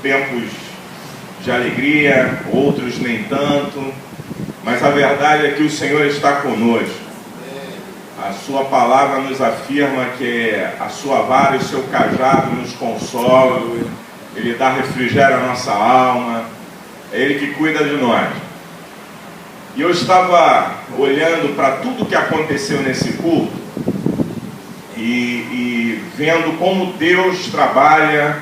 tempos de alegria, outros nem tanto, mas a verdade é que o Senhor está conosco. A sua palavra nos afirma que a sua vara e o seu cajado nos consolam, Ele dá refrigério à nossa alma, é Ele que cuida de nós. E eu estava olhando para tudo que aconteceu nesse culto e vendo como Deus trabalha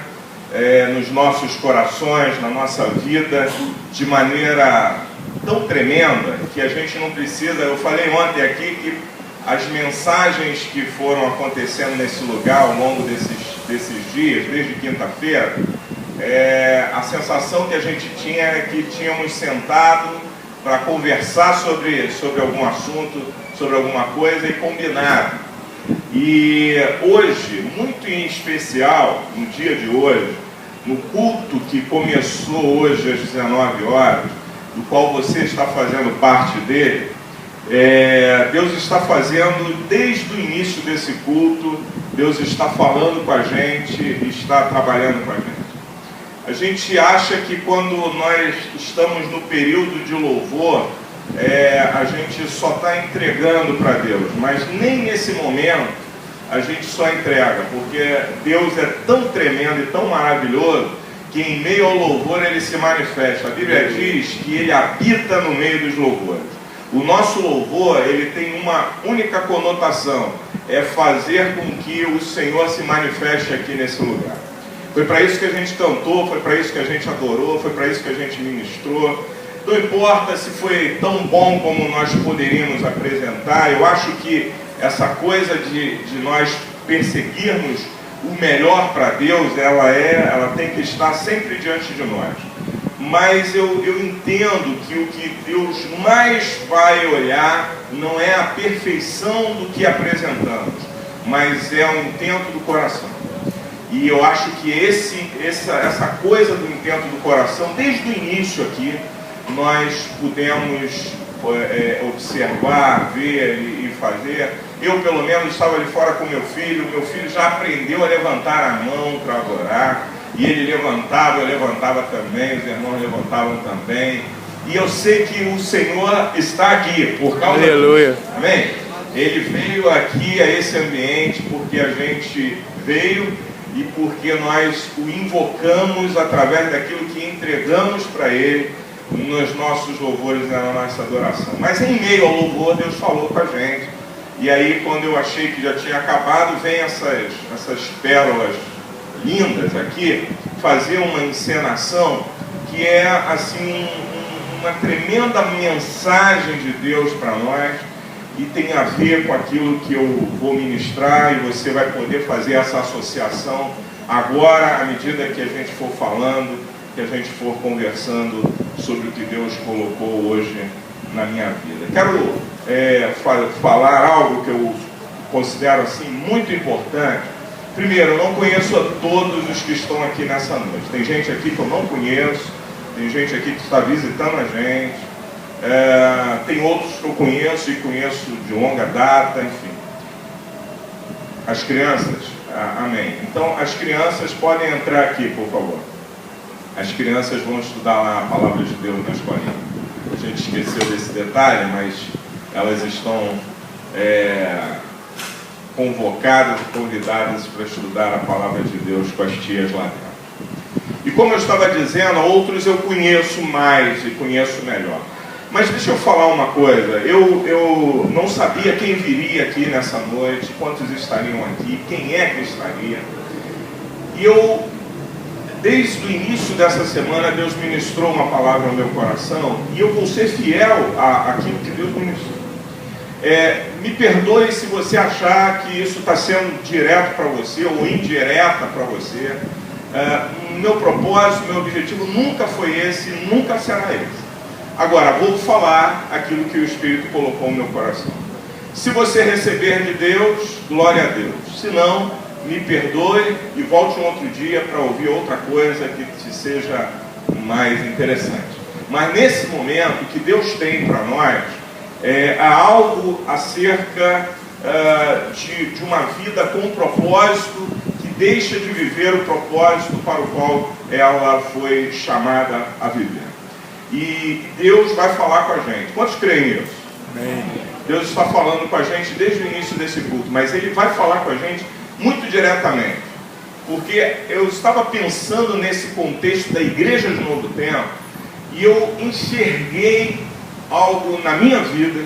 nos nossos corações, na nossa vida, de maneira tão tremenda que a gente não precisa. Eu falei ontem aqui que as mensagens que foram acontecendo nesse lugar ao longo desses dias, desde quinta-feira, a sensação que a gente tinha é que tínhamos sentado para conversar sobre algum assunto, sobre alguma coisa e combinado. E hoje, muito em especial, no dia de hoje, no culto que começou hoje às 19 horas, do qual você está fazendo parte dele, Deus está fazendo, desde o início desse culto, Deus está falando com a gente, está trabalhando com a gente. A gente acha que quando nós estamos no período de louvor, a gente só está entregando para Deus, mas nem nesse momento a gente só entrega, porque Deus é tão tremendo e tão maravilhoso que em meio ao louvor Ele se manifesta. A Bíblia diz que Ele habita no meio dos louvores. O nosso louvor, ele tem uma única conotação, é fazer com que o Senhor se manifeste aqui nesse lugar. Foi para isso que a gente cantou, foi para isso que a gente adorou, foi para isso que a gente ministrou. Não importa se foi tão bom como nós poderíamos apresentar, eu acho que essa coisa de nós perseguirmos o melhor para Deus, ela tem que estar sempre diante de nós. Mas eu entendo que o que Deus mais vai olhar não é a perfeição do que apresentamos, mas é o intento do coração. E eu acho que essa coisa do intento do coração, desde o início aqui, nós pudemos observar, ver e fazer. Eu, pelo menos, estava ali fora com meu filho já aprendeu a levantar a mão para adorar. E ele levantava, eu levantava também, os irmãos levantavam também. E eu sei que o Senhor está aqui por causa Aleluia. disso. Amém? Ele veio aqui a esse ambiente porque a gente veio e porque nós o invocamos através daquilo que entregamos para Ele nos nossos louvores e na nossa adoração. Mas em meio ao louvor, Deus falou com a gente. E aí, quando eu achei que já tinha acabado, vem essas pérolas lindas aqui, fazer uma encenação que é assim uma tremenda mensagem de Deus para nós e tem a ver com aquilo que eu vou ministrar, e você vai poder fazer essa associação agora, à medida que a gente for falando, que a gente for conversando sobre o que Deus colocou hoje na minha vida. Quero falar algo que eu considero assim muito importante. Primeiro, eu não conheço a todos os que estão aqui nessa noite. Tem gente aqui que eu não conheço, tem gente aqui que está visitando a gente, tem outros que eu conheço e conheço de longa data, enfim. As crianças, amém. Então, as crianças podem entrar aqui, por favor. As crianças vão estudar lá a palavra de Deus na escolinha. A gente esqueceu desse detalhe, mas elas estão convocadas e convidadas para estudar a palavra de Deus com as tias lá dentro. E como eu estava dizendo, outros eu conheço mais e conheço melhor. Mas deixa eu falar uma coisa, eu não sabia quem viria aqui nessa noite, quantos estariam aqui, quem é que estaria. E eu, desde o início dessa semana, Deus ministrou uma palavra no meu coração, e eu vou ser fiel àquilo que Deus ministrou. Me perdoe se você achar que isso está sendo direto para você ou indireta para você. Meu propósito, meu objetivo nunca foi esse, nunca será esse. Agora, vou falar aquilo que o Espírito colocou no meu coração. Se você receber de Deus, glória a Deus. Se não, me perdoe e volte um outro dia para ouvir outra coisa que te seja mais interessante. Mas nesse momento, o que Deus tem para nós há algo acerca de uma vida com propósito, que deixa de viver o propósito para o qual ela foi chamada a viver. E Deus vai falar com a gente. Quantos creem nisso? Amém. Deus está falando com a gente desde o início desse culto, mas Ele vai falar com a gente muito diretamente. Porque eu estava pensando nesse contexto da igreja de Novo Tempo e eu enxerguei algo na minha vida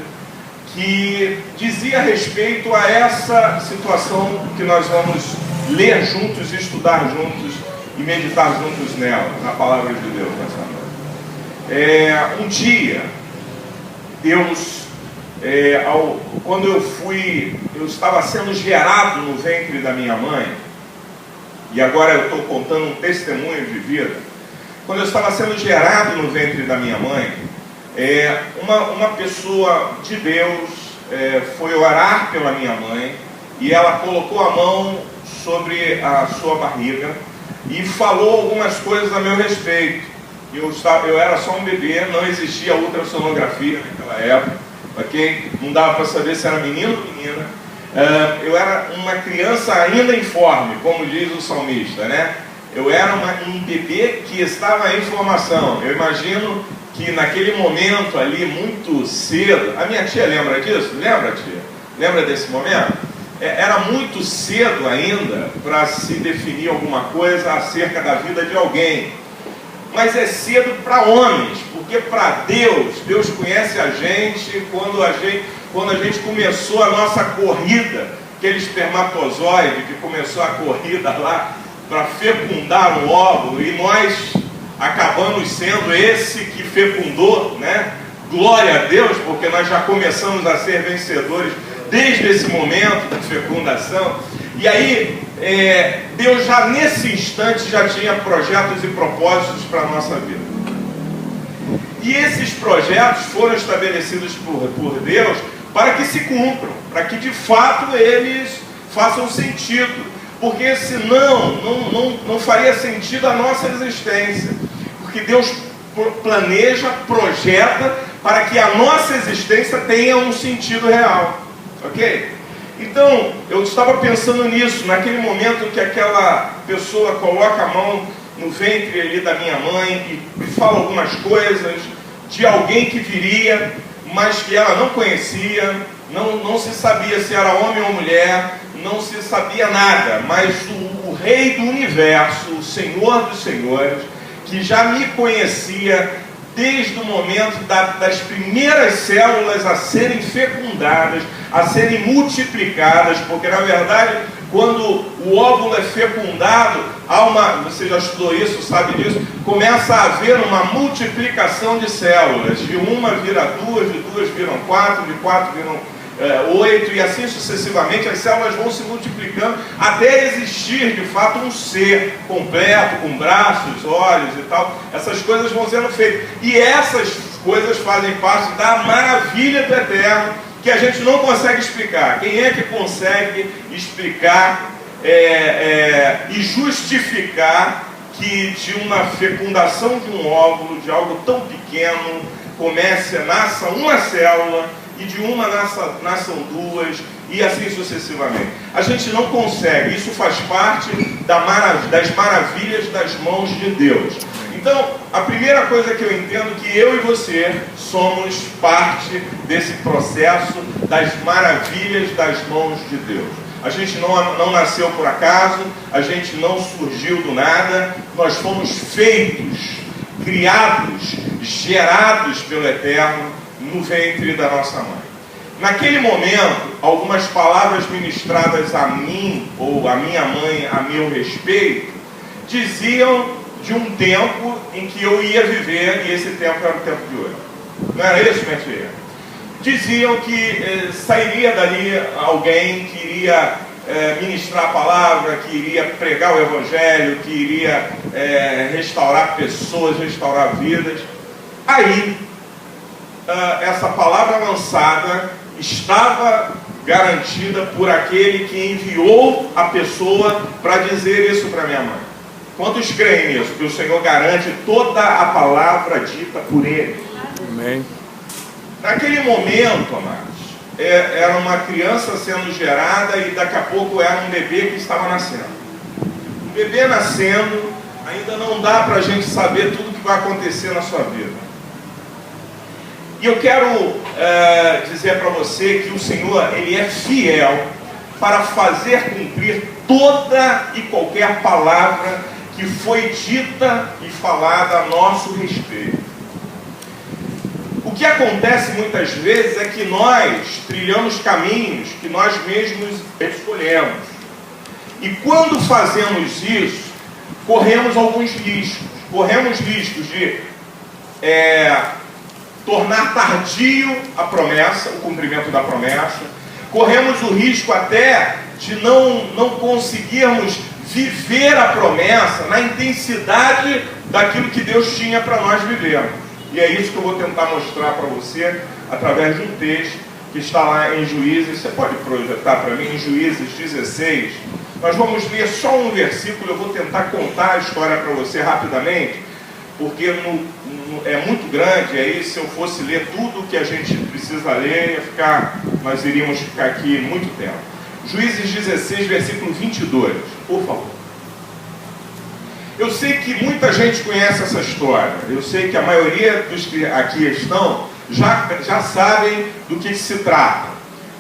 que dizia respeito a essa situação que nós vamos ler juntos, estudar juntos e meditar juntos nela, na palavra de Deus nessa noite. Um dia, Deus, quando eu estava sendo gerado no ventre da minha mãe, e agora eu estou contando um testemunho de vida. Quando eu estava sendo gerado no ventre da minha mãe, uma pessoa de Deus foi orar pela minha mãe, e ela colocou a mão sobre a sua barriga e falou algumas coisas a meu respeito. Eu era só um bebê, não existia ultrassonografia naquela época, ok? Não dava para saber se era menino ou menina. Eu era uma criança ainda informe, como diz o salmista, né? Eu era um bebê que estava em formação. Eu imagino que naquele momento ali, muito cedo, a minha tia lembra disso? Lembra, tia? Lembra desse momento? Era muito cedo ainda para se definir alguma coisa acerca da vida de alguém. Mas é cedo para homens, porque para Deus conhece a gente quando a gente começou a nossa corrida, aquele espermatozoide que começou a corrida lá para fecundar um óvulo, e nós acabamos sendo esse que fecundou, né? Glória a Deus, porque nós já começamos a ser vencedores desde esse momento da fecundação. E aí, Deus já nesse instante já tinha projetos e propósitos para a nossa vida. E esses projetos foram estabelecidos por Deus para que se cumpram, para que de fato eles façam sentido, porque senão não faria sentido a nossa existência, porque Deus planeja, projeta para que a nossa existência tenha um sentido real, ok? Então, eu estava pensando nisso, naquele momento que aquela pessoa coloca a mão no ventre ali da minha mãe e fala algumas coisas de alguém que viria, mas que ela não conhecia, não se sabia se era homem ou mulher, não se sabia nada, mas o Rei do Universo, o Senhor dos Senhores, que já me conhecia desde o momento das primeiras células a serem fecundadas, a serem multiplicadas, porque na verdade, quando o óvulo é fecundado, você já estudou isso, sabe disso, começa a haver uma multiplicação de células, de uma vira duas, de duas viram quatro, de quatro viram 8, e assim sucessivamente. As células vão se multiplicando até existir de fato um ser completo, com braços, olhos e tal. Essas coisas vão sendo feitas, e essas coisas fazem parte da maravilha do eterno, que a gente não consegue explicar. Quem é que consegue explicar e justificar que de uma fecundação de um óvulo, de algo tão pequeno, nasça uma célula, e de uma nasçam duas, e assim sucessivamente? A gente não consegue. Isso faz parte das maravilhas das mãos de Deus. Então, a primeira coisa que eu entendo é que eu e você somos parte desse processo das maravilhas das mãos de Deus. A gente não nasceu por acaso, a gente não surgiu do nada, nós fomos feitos, criados, gerados pelo Eterno no ventre da nossa mãe. Naquele momento, algumas palavras ministradas a mim ou a minha mãe a meu respeito diziam de um tempo em que eu ia viver, e esse tempo era o tempo de hoje. Não era isso, minha tia? Diziam que sairia dali alguém que iria ministrar a palavra, que iria pregar o Evangelho, que iria restaurar pessoas, restaurar vidas. Aí, essa palavra lançada estava garantida por aquele que enviou a pessoa para dizer isso para minha mãe. Quantos creem nisso? Que o Senhor garante toda a palavra dita por Ele. Amém. Naquele momento, amados, era uma criança sendo gerada e daqui a pouco era um bebê que estava nascendo. O bebê nascendo, ainda não dá para a gente saber tudo que vai acontecer na sua vida. E eu quero dizer para você que o Senhor, Ele é fiel para fazer cumprir toda e qualquer palavra que foi dita e falada a nosso respeito. O que acontece muitas vezes é que nós trilhamos caminhos que nós mesmos escolhemos. E quando fazemos isso, corremos alguns riscos. Corremos riscos de tornar tardio a promessa, o cumprimento da promessa. Corremos o risco até de não conseguirmos viver a promessa na intensidade daquilo que Deus tinha para nós vivermos. E é isso que eu vou tentar mostrar para você através de um texto que está lá em Juízes. Você pode projetar para mim em Juízes 16. Nós vamos ler só um versículo. Eu vou tentar contar a história para você rapidamente, porque é muito grande. Aí, se eu fosse ler tudo que a gente precisa ler, nós iríamos ficar aqui muito tempo. Juízes 16, versículo 22, por favor. Eu sei que muita gente conhece essa história. Eu sei que a maioria dos que aqui estão já sabem do que se trata.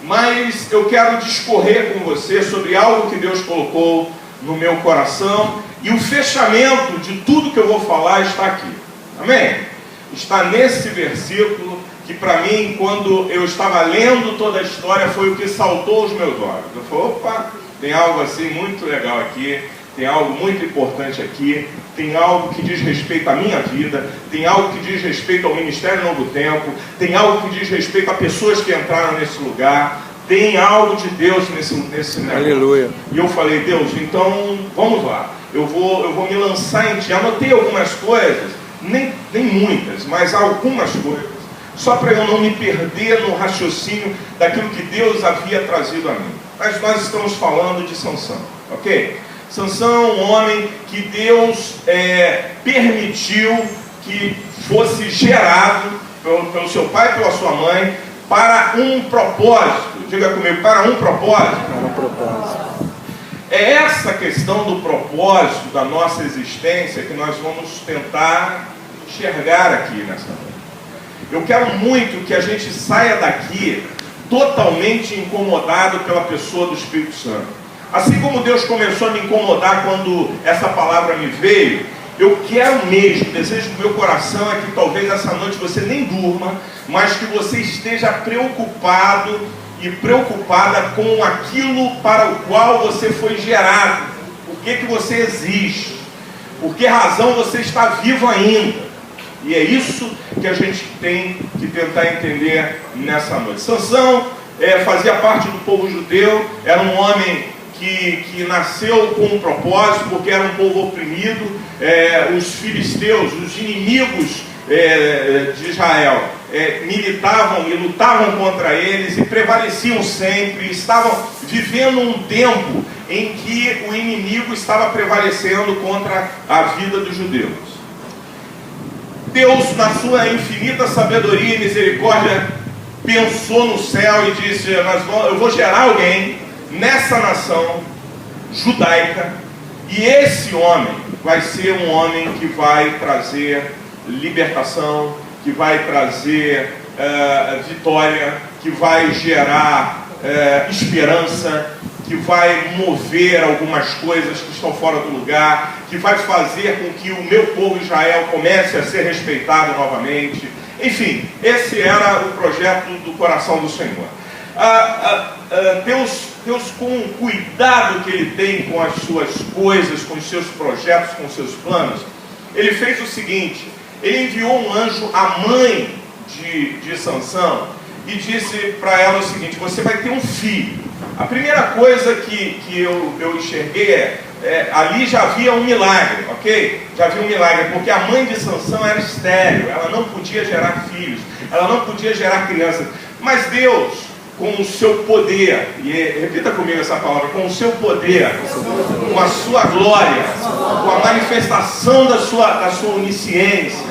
Mas eu quero discorrer com você sobre algo que Deus colocou no meu coração. E o fechamento de tudo que eu vou falar está aqui. Amém? Está nesse versículo que, para mim, quando eu estava lendo toda a história, foi o que saltou aos meus olhos. Eu falei, opa, tem algo assim muito legal aqui, tem algo muito importante aqui, tem algo que diz respeito à minha vida, tem algo que diz respeito ao Ministério Novo Tempo, tem algo que diz respeito a pessoas que entraram nesse lugar, tem algo de Deus nesse negócio. Aleluia. E eu falei, Deus, então vamos lá, eu vou me lançar em Ti. Anotei algumas coisas, nem muitas, mas algumas coisas, só para eu não me perder no raciocínio daquilo que Deus havia trazido a mim. Mas nós estamos falando de Sansão, ok? Sansão é um homem que Deus permitiu que fosse gerado pelo seu pai e pela sua mãe para um propósito. Diga comigo, para um propósito. Para um propósito. É essa questão do propósito da nossa existência que nós vamos tentar enxergar aqui nessa noite. Eu quero muito que a gente saia daqui totalmente incomodado pela pessoa do Espírito Santo. Assim como Deus começou a me incomodar quando essa palavra me veio, eu quero mesmo, o desejo do meu coração é que talvez essa noite você nem durma, mas que você esteja preocupado e preocupada com aquilo para o qual você foi gerado. Por que você existe? Por que razão você está vivo ainda? E é isso que a gente tem que tentar entender nessa noite. Sansão fazia parte do povo judeu, era um homem que nasceu com um propósito, porque era um povo oprimido. Os filisteus, os inimigos de Israel, militavam e lutavam contra eles e prevaleciam sempre. Estavam vivendo um tempo em que o inimigo estava prevalecendo contra a vida dos judeus. Deus, na sua infinita sabedoria e misericórdia, pensou no céu e disse, eu vou gerar alguém nessa nação judaica, e esse homem vai ser um homem que vai trazer libertação, que vai trazer vitória, que vai gerar esperança, que vai mover algumas coisas que estão fora do lugar, que vai fazer com que o meu povo Israel comece a ser respeitado novamente. Enfim, esse era o projeto do coração do Senhor. Deus, com o cuidado que Ele tem com as suas coisas, com os seus projetos, com os seus planos, Ele fez o seguinte: Ele enviou um anjo à mãe de Sansão e disse para ela o seguinte: você vai ter um filho. A primeira coisa que eu enxerguei ali já havia um milagre, ok? Já havia um milagre, porque a mãe de Sansão era estéril, ela não podia gerar filhos, ela não podia gerar crianças. Mas Deus, com o seu poder, e repita comigo essa palavra, com o seu poder, com a sua glória, com a manifestação da sua onisciência,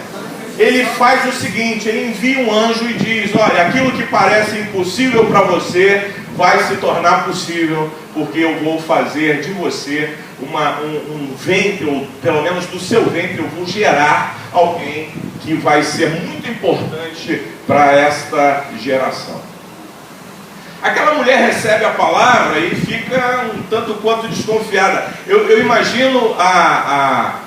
Ele faz o seguinte: Ele envia um anjo e diz, olha, aquilo que parece impossível para você vai se tornar possível, porque eu vou fazer de você um ventre, ou pelo menos do seu ventre eu vou gerar alguém que vai ser muito importante para esta geração. Aquela mulher recebe a palavra e fica um tanto quanto desconfiada. Eu imagino a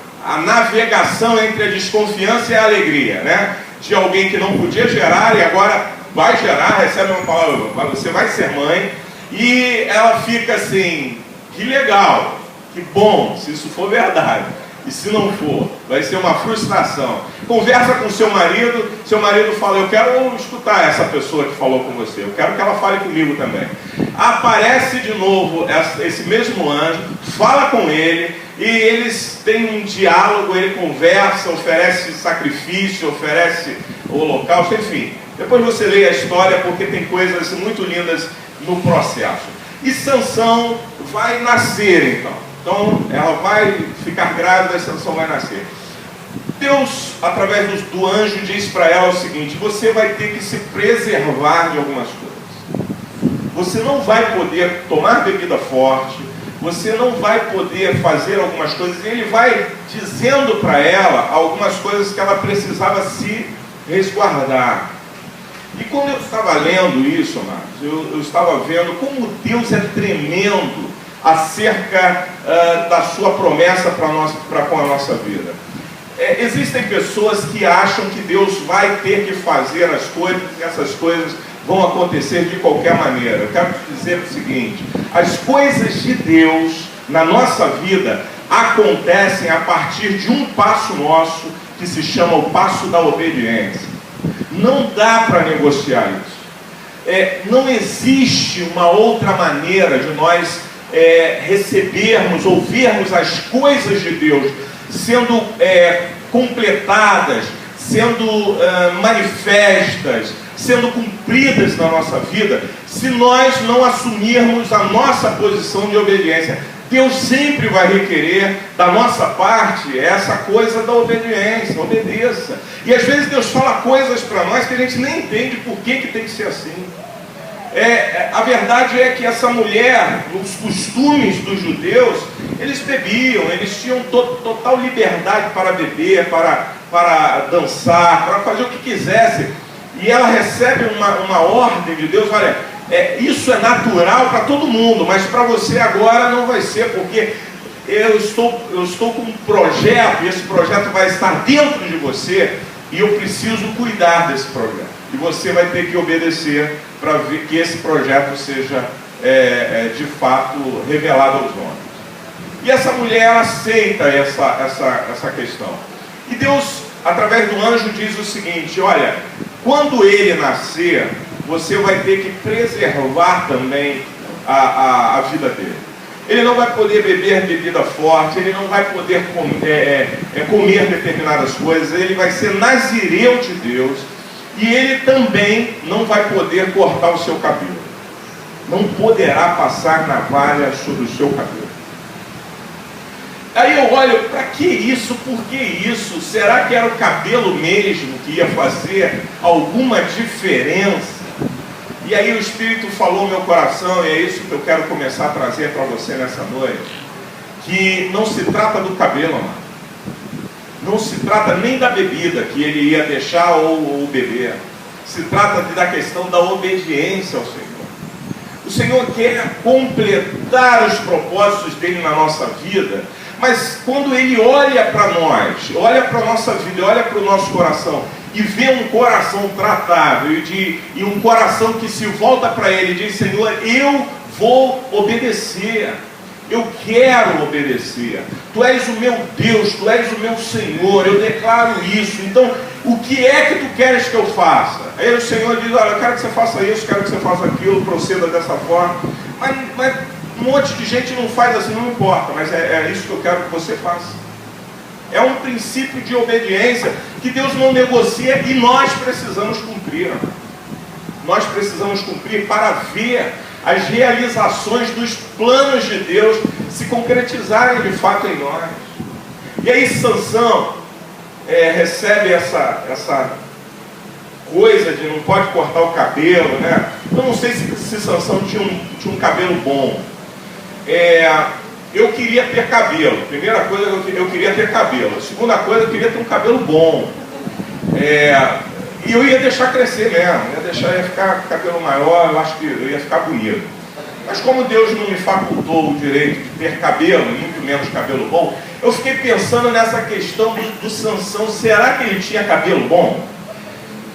navegação entre a desconfiança e a alegria, né? De alguém que não podia gerar e agora vai gerar, recebe uma palavra, você vai ser mãe, e ela fica assim, que legal, que bom, se isso for verdade. E se não for, vai ser uma frustração. Conversa com seu marido fala, eu quero escutar essa pessoa que falou com você, eu quero que ela fale comigo também. Aparece de novo esse mesmo anjo, fala com ele, e eles têm um diálogo, ele conversa, oferece sacrifício, oferece holocausto, enfim. Depois você lê a história, porque tem coisas muito lindas no processo. E Sansão vai nascer, então. Então, ela vai ficar grávida e Sansão vai nascer. Deus, através do anjo, diz para ela o seguinte: você vai ter que se preservar de algumas coisas. Você não vai poder tomar bebida forte, você não vai poder fazer algumas coisas. E ele vai dizendo para ela algumas coisas que ela precisava se resguardar. E quando eu estava lendo isso, amados, eu estava vendo como Deus é tremendo acerca da sua promessa para com a nossa vida. Existem pessoas que acham que Deus vai ter que fazer as coisas e essas coisas vão acontecer de qualquer maneira. Eu quero te dizer o seguinte: as coisas de Deus na nossa vida acontecem a partir de um passo nosso que se chama o passo da obediência. Não dá para negociar isso. Não existe uma outra maneira de nós recebermos, ouvirmos as coisas de Deus sendo completadas, sendo manifestas, sendo cumpridas na nossa vida, se nós não assumirmos a nossa posição de obediência. Deus sempre vai requerer da nossa parte essa coisa da obediência, obedeça. E às vezes Deus fala coisas para nós que a gente nem entende por que tem que ser assim. A verdade é que essa mulher, os costumes dos judeus, eles bebiam, eles tinham total liberdade para beber, para dançar, para fazer o que quisesse. E ela recebe uma ordem de Deus: olha, isso é natural para todo mundo, mas para você agora não vai ser, porque eu estou com um projeto, e esse projeto vai estar dentro de você, e eu preciso cuidar desse projeto. E você vai ter que obedecer para ver que esse projeto seja de fato revelado aos homens. E essa mulher, ela aceita essa questão. E Deus, através do anjo, diz o seguinte: olha, quando ele nascer, você vai ter que preservar também a vida dele. Ele não vai poder beber bebida forte, ele não vai poder comer determinadas coisas, ele vai ser nazireu de Deus, e ele também não vai poder cortar o seu cabelo. Não poderá passar navalha sobre o seu cabelo. Aí eu olho, para que isso? Por que isso? Será que era o cabelo mesmo que ia fazer alguma diferença? E aí o Espírito falou no meu coração, e é isso que eu quero começar a trazer para você nessa noite, que não se trata do cabelo, amado. Não se trata nem da bebida que ele ia deixar ou beber. Se trata da questão da obediência ao Senhor. O Senhor quer completar os propósitos dele na nossa vida, mas quando ele olha para nós, olha para a nossa vida, olha para o nosso coração, e vê um coração tratável, e um coração que se volta para ele e diz: Senhor, eu vou obedecer, eu quero obedecer, Tu és o meu Deus, Tu és o meu Senhor, eu declaro isso, então o que é que Tu queres que eu faça? Aí o Senhor diz: olha, eu quero que você faça isso, quero que você faça aquilo, proceda dessa forma. Mas um monte de gente não faz assim, não importa, mas é isso que eu quero que você faça. É um princípio de obediência que Deus não negocia, e nós precisamos cumprir. Nós precisamos cumprir para ver as realizações dos planos de Deus se concretizarem de fato em nós. E aí Sansão recebe essa coisa de não pode cortar o cabelo, né? Eu não sei se Sansão tinha um cabelo bom. eu queria ter cabelo. Primeira coisa, eu queria ter cabelo. A segunda coisa, eu queria ter um cabelo bom. E eu ia deixar crescer mesmo, ia ficar com cabelo maior, eu acho que eu ia ficar bonito. Mas como Deus não me facultou o direito de ter cabelo, muito menos cabelo bom, eu fiquei pensando nessa questão do Sansão. Será que ele tinha cabelo bom?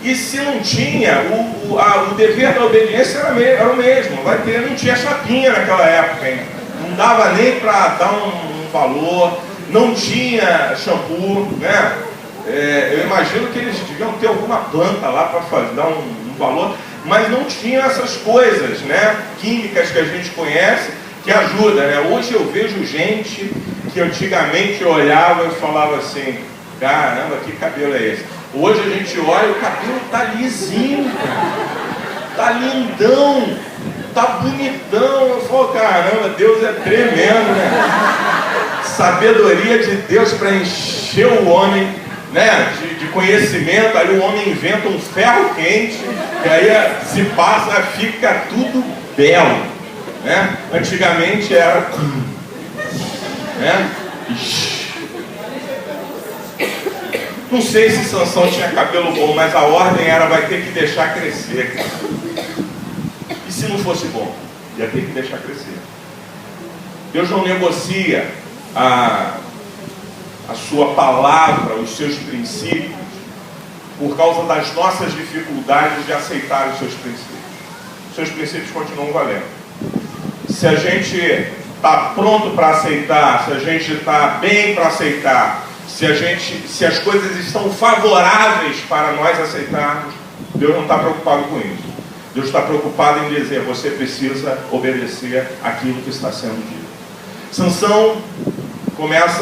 E se não tinha, o dever da obediência era o mesmo. Não tinha chapinha naquela época, hein? Não dava nem para dar um valor, não tinha shampoo, né? Eu imagino que eles deviam ter alguma planta lá para dar um valor, mas não tinham essas coisas, né, químicas que a gente conhece, que ajudam, né? Hoje eu vejo gente que antigamente olhava e falava assim, caramba, que cabelo é esse? Hoje a gente olha, o cabelo tá lisinho, tá lindão, tá bonitão. Eu falo, caramba, Deus é tremendo, né? Sabedoria de Deus para encher o homem, né, de conhecimento. Aí o homem inventa um ferro quente, e aí se passa, fica tudo belo, né? Antigamente era, né? Não sei se Sansão tinha cabelo bom, mas a ordem era, vai ter que deixar crescer. E se não fosse bom? Ia ter que deixar crescer. Deus não negocia a sua palavra, os seus princípios, por causa das nossas dificuldades de aceitar os seus princípios. Os seus princípios continuam valendo. Se a gente está pronto para aceitar, se a gente está bem para aceitar, se as coisas estão favoráveis para nós aceitarmos, Deus não está preocupado com isso. Deus está preocupado em dizer, você precisa obedecer aquilo que está sendo dito. Sansão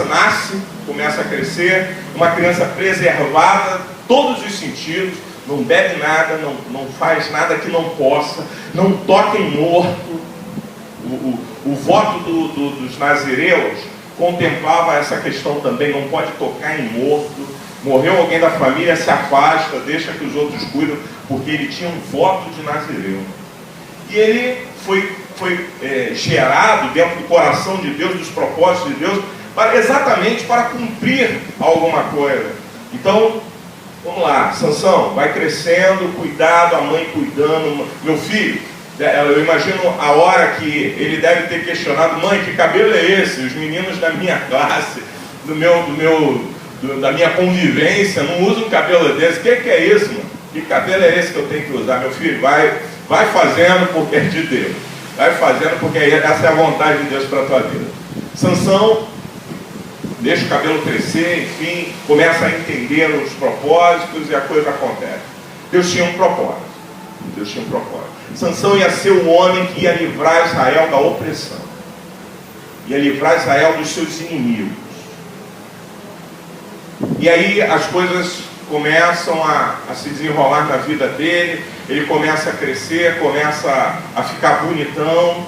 nasce, começa a crescer, uma criança preservada, todos os sentidos, não bebe nada, não faz nada que não possa, não toca em morto. O voto dos nazireus contemplava essa questão também, não pode tocar em morto. Morreu alguém da família, se afasta, deixa que os outros cuidam, porque ele tinha um voto de nazireu. E ele foi gerado dentro do coração de Deus, dos propósitos de Deus, exatamente para cumprir alguma coisa. Então, vamos lá, Sansão, vai crescendo, cuidado, a mãe cuidando. Meu filho, eu imagino a hora que ele deve ter questionado, mãe, que cabelo é esse? Os meninos da minha classe, da minha convivência, não usam um cabelo desse. O que é isso, mano? Que cabelo é esse que eu tenho que usar? Meu filho, vai fazendo porque é de Deus. Vai fazendo porque essa é a vontade de Deus para a tua vida. Sansão deixa o cabelo crescer, enfim, começa a entender os propósitos e a coisa acontece. Deus tinha um propósito. Deus tinha um propósito. Sansão ia ser o homem que ia livrar Israel da opressão. Ia livrar Israel dos seus inimigos. E aí as coisas começam a se desenrolar na vida dele. Ele começa a crescer, começa a ficar bonitão.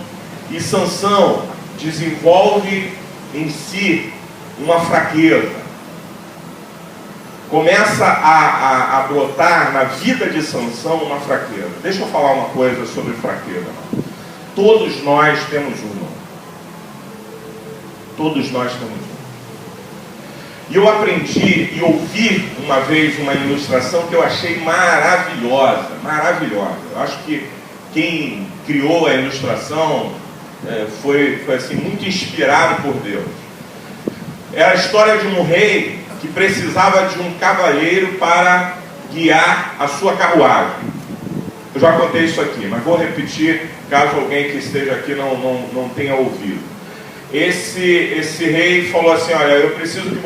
E Sansão desenvolve em si uma fraqueza. Começa a brotar na vida de Sansão uma fraqueza. Deixa eu falar uma coisa sobre fraqueza. Todos nós temos uma. Todos nós temos uma. E eu aprendi e ouvi uma vez uma ilustração que eu achei maravilhosa. Maravilhosa. Eu acho que quem criou a ilustração foi assim, muito inspirado por Deus. É a história de um rei que precisava de um cavalheiro para guiar a sua carruagem. Eu já contei isso aqui, mas vou repetir caso alguém que esteja aqui não tenha ouvido. Esse rei falou assim, olha, eu preciso que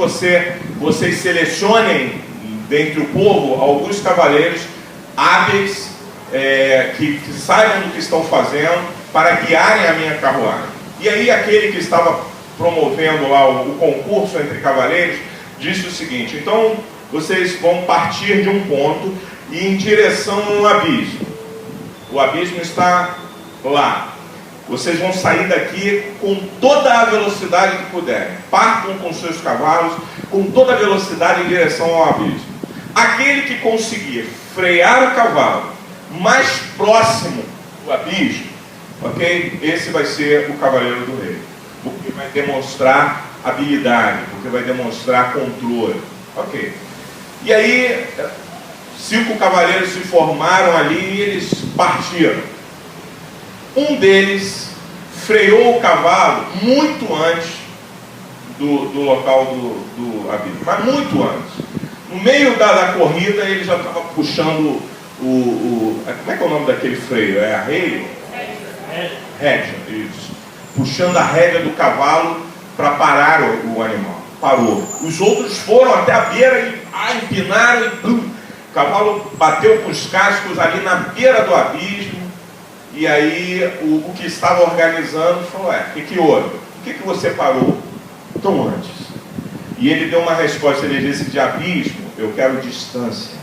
vocês selecionem dentre o povo alguns cavaleiros hábeis, que saibam do que estão fazendo para guiarem a minha carruagem. E aí aquele que estava promovendo lá o concurso entre cavaleiros disse o seguinte, então vocês vão partir de um ponto e em direção ao abismo. O abismo está lá. Vocês vão sair daqui com toda a velocidade que puderem. Partam com seus cavalos com toda a velocidade em direção ao abismo. Aquele que conseguir frear o cavalo mais próximo do abismo, ok? Esse vai ser o cavaleiro do rei. vai demonstrar habilidade, porque vai demonstrar controle. Ok. E aí, 5 cavaleiros se formaram ali e eles partiram. Um deles freou o cavalo muito antes do local do abismo, mas muito antes. No meio da corrida, ele já estava puxando como é que é o nome daquele freio? É arreio? Rédea, isso. Puxando a rédea do cavalo para parar o animal. Parou. Os outros foram até a beira e empinaram e o cavalo bateu com os cascos ali na beira do abismo. E aí o que estava organizando falou: o que houve? Por que você parou tão antes? E ele deu uma resposta, ele disse: de abismo eu quero distância.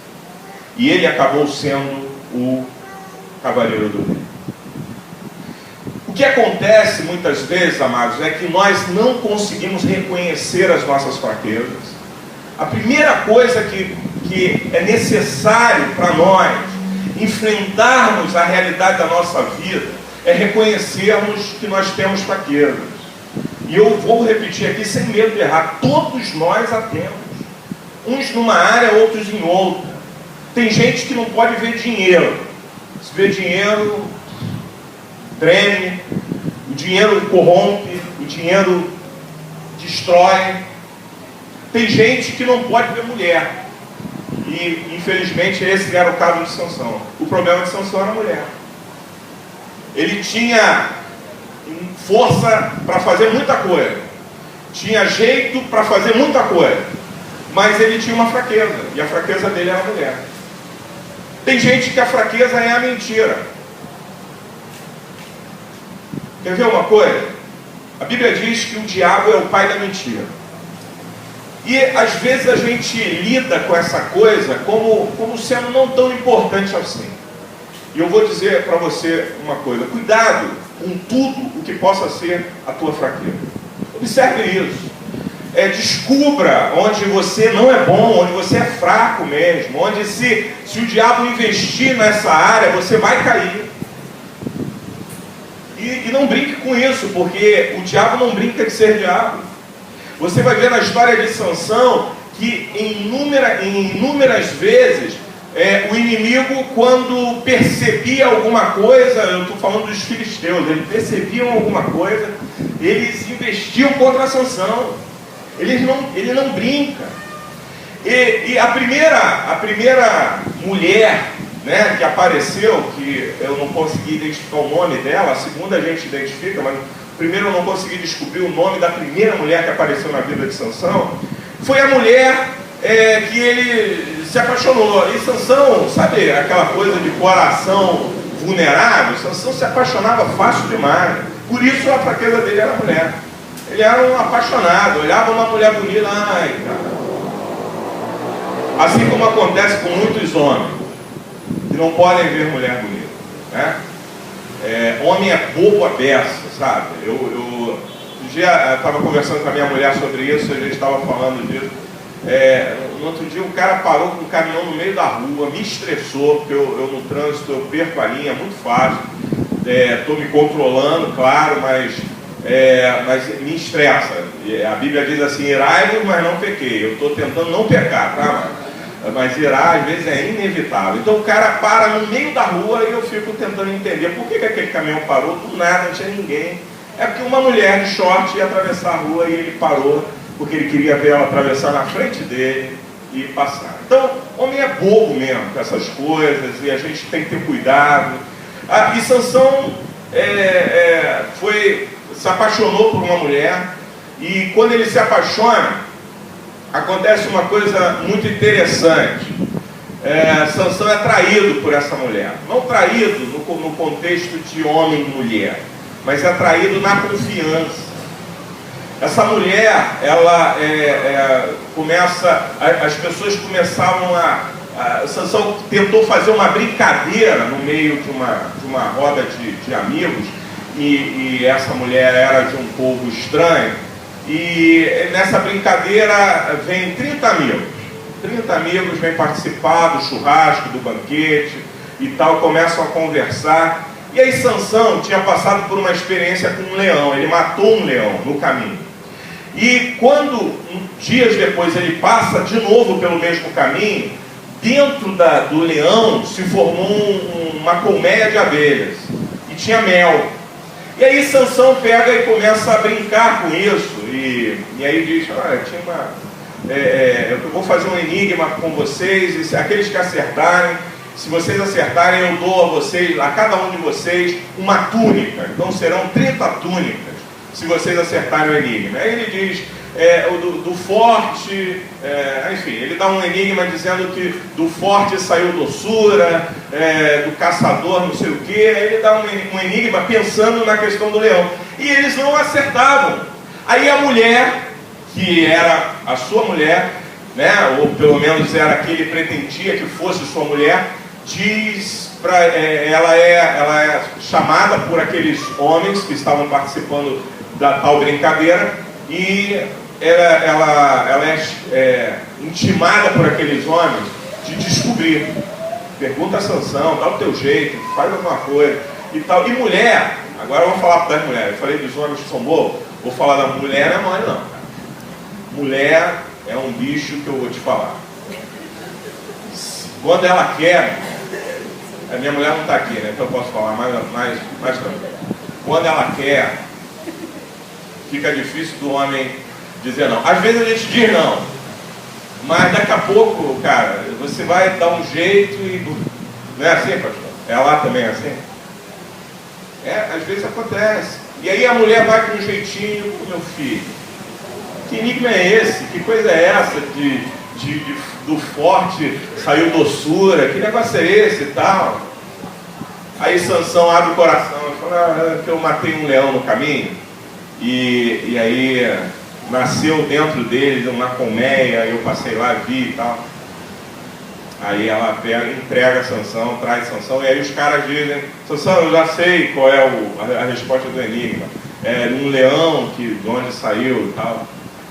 E ele acabou sendo o cavaleiro do rei. O que acontece muitas vezes, amados, é que nós não conseguimos reconhecer as nossas fraquezas. A primeira coisa que é necessário para nós enfrentarmos a realidade da nossa vida é reconhecermos que nós temos fraquezas. E eu vou repetir aqui sem medo de errar: todos nós a temos. Uns numa área, outros em outra. Tem gente que não pode ver dinheiro. Se vê dinheiro, treme, o dinheiro corrompe, o dinheiro destrói. Tem gente que não pode ver mulher. E infelizmente esse era o caso de Sansão. O problema de Sansão era a mulher. Ele tinha força para fazer muita coisa, tinha jeito para fazer muita coisa, mas ele tinha uma fraqueza, e a fraqueza dele era a mulher. Tem gente que a fraqueza é a mentira. Quer ver uma coisa? A Bíblia diz que o diabo é o pai da mentira. E às vezes a gente lida com essa coisa como sendo não tão importante assim. E eu vou dizer para você uma coisa: cuidado com tudo o que possa ser a tua fraqueza. Observe isso. Descubra onde você não é bom, onde você é fraco mesmo, onde se o diabo investir nessa área, você vai cair. E não brinque com isso, porque o diabo não brinca de ser diabo. Você vai ver na história de Sansão que em inúmeras vezes o inimigo, quando percebia alguma coisa, eu estou falando dos filisteus, eles percebiam alguma coisa, eles investiam contra Sansão. Ele não brinca. E a primeira mulher, né, que apareceu, que eu não consegui identificar o nome dela, a segunda a gente identifica, mas primeiro eu não consegui descobrir o nome da primeira mulher que apareceu na vida de Sansão, foi a mulher que ele se apaixonou. E Sansão, sabe aquela coisa de coração vulnerável? Sansão se apaixonava fácil demais. Por isso a fraqueza dele era a mulher. Ele era um apaixonado, olhava uma mulher bonita, ai, cara. Assim como acontece com muitos homens que não podem ver mulher bonita, né? Homem é bobo à beça, sabe? Um dia eu estava conversando com a minha mulher sobre isso, a gente estava falando disso. No outro dia o cara parou com um caminhão no meio da rua, me estressou, porque eu no trânsito eu perco a linha muito fácil. Estou me controlando, claro, mas me estressa. A Bíblia diz assim: irai-vos, mas não pequei. Eu estou tentando não pecar, tá? Mas irar às vezes é inevitável. Então o cara para no meio da rua e eu fico tentando entender por que aquele caminhão parou do nada, não tinha ninguém. É porque uma mulher de short ia atravessar a rua e ele parou porque ele queria ver ela atravessar na frente dele e passar. Então, homem é bobo mesmo com essas coisas e a gente tem que ter cuidado. E Sansão se apaixonou por uma mulher, e quando ele se apaixona, acontece uma coisa muito interessante. Sansão é traído por essa mulher. Não traído no contexto de homem e mulher, mas é traído na confiança. Essa mulher, ela as pessoas começavam Sansão tentou fazer uma brincadeira no meio de uma roda de amigos, e essa mulher era de um povo estranho, e nessa brincadeira vem 30 amigos. 30 amigos vêm participar do churrasco, do banquete e tal, começam a conversar, E aí Sansão tinha passado por uma experiência com um leão, ele matou um leão no caminho. E quando, dias depois, ele passa de novo pelo mesmo caminho, dentro do leão se formou uma colmeia de abelhas, e tinha mel. E aí Sansão pega e começa a brincar com isso, e aí diz, eu vou fazer um enigma com vocês, e aqueles que acertarem, se vocês acertarem, eu dou a vocês, a cada um de vocês, uma túnica. Então serão 30 túnicas, se vocês acertarem o enigma. Aí ele diz, do forte, enfim, ele dá um enigma dizendo que do forte saiu doçura, do caçador não sei o quê. Aí ele dá um enigma pensando na questão do leão. E eles não acertavam. Aí a mulher, que era a sua mulher, né, ou pelo menos era que ele pretendia que fosse sua mulher, diz ela é chamada por aqueles homens que estavam participando da tal brincadeira, e ela é intimada por aqueles homens de descobrir. Pergunta a Sansão, dá o teu jeito, faz alguma coisa e tal. E mulher, agora vamos falar das mulheres. Eu falei dos homens que são bobos, vou falar da mulher, não é mole não. Mulher é um bicho que eu vou te falar. Quando ela quer, a minha mulher não está aqui, né? Então eu posso falar mais tranquilo. Quando ela quer, fica difícil do homem dizer não. Às vezes a gente diz não, mas daqui a pouco, cara, você vai dar um jeito e... Não é assim, pastor? É lá também assim? Às vezes acontece. E aí a mulher vai com um jeitinho, meu filho, que enigma é esse? Que coisa é essa do forte saiu doçura? Que negócio é esse e tal? Aí Sansão abre o coração e fala, que eu matei um leão no caminho, e aí nasceu dentro dele uma colmeia, eu passei lá, vi e tal. Aí ela entrega Sansão, traz Sansão, e aí os caras dizem, Sansão, eu já sei qual é a resposta do enigma. É um leão de onde saiu e tal.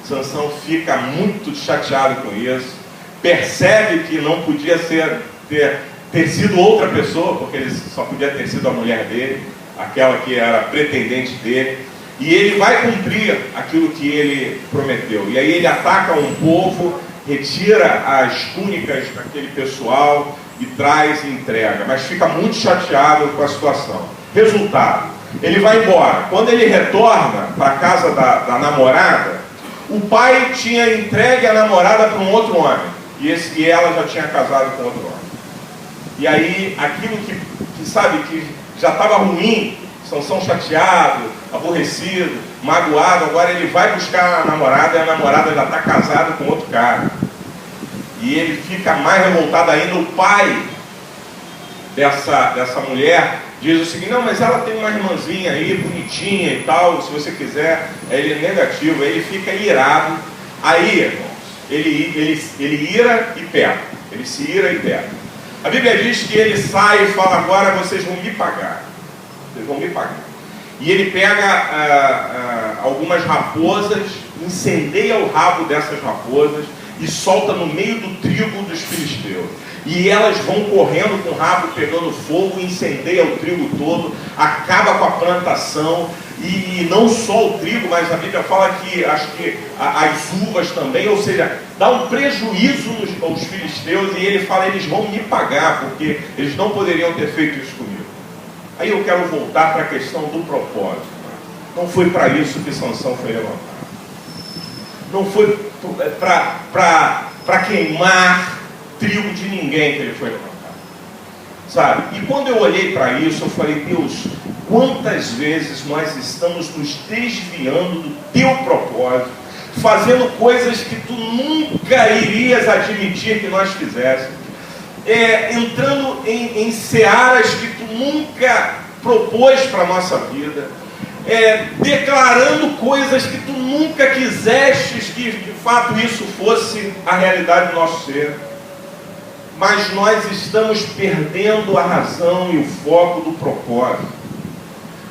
Sansão fica muito chateado com isso, percebe que não podia ter sido outra pessoa, porque ele só podia ter sido a mulher dele, aquela que era pretendente dele, e ele vai cumprir aquilo que ele prometeu. E aí ele ataca um povo, retira as túnicas daquele pessoal e traz e entrega, mas fica muito chateado com a situação. Resultado, ele vai embora. Quando ele retorna para a casa da namorada, o pai tinha entregue a namorada para um outro homem, e ela já tinha casado com outro homem. E aí, aquilo que já estava ruim, Sansão chateado, aborrecido, magoado, agora ele vai buscar a namorada, e a namorada já está casada com outro cara. E ele fica mais revoltado ainda. O pai dessa mulher diz o seguinte, não, mas ela tem uma irmãzinha aí, bonitinha e tal, se você quiser. Ele é negativo, ele fica irado. Aí, irmãos, ele ira e pega. Ele se ira e pega. A Bíblia diz que ele sai e fala, agora vocês vão me pagar. Vocês vão me pagar. E ele pega algumas raposas, incendeia o rabo dessas raposas e solta no meio do trigo dos filisteus. E elas vão correndo com o rabo pegando fogo, incendeia o trigo todo, acaba com a plantação, e não só o trigo, mas a Bíblia fala que, acho que as uvas também, ou seja, dá um prejuízo aos filisteus, e ele fala, eles vão me pagar, porque eles não poderiam ter feito isso comigo. Aí eu quero voltar para a questão do propósito. Não foi para isso que Sansão foi levantado. Não foi para queimar trigo de ninguém que ele foi levantado. Sabe? E quando eu olhei para isso, eu falei, Deus, quantas vezes nós estamos nos desviando do teu propósito, fazendo coisas que tu nunca irias admitir que nós fizéssemos. Entrando em searas que tu nunca propôs para a nossa vida, declarando coisas que tu nunca quisestes que de fato isso fosse a realidade do nosso ser. Mas nós estamos perdendo a razão e o foco do propósito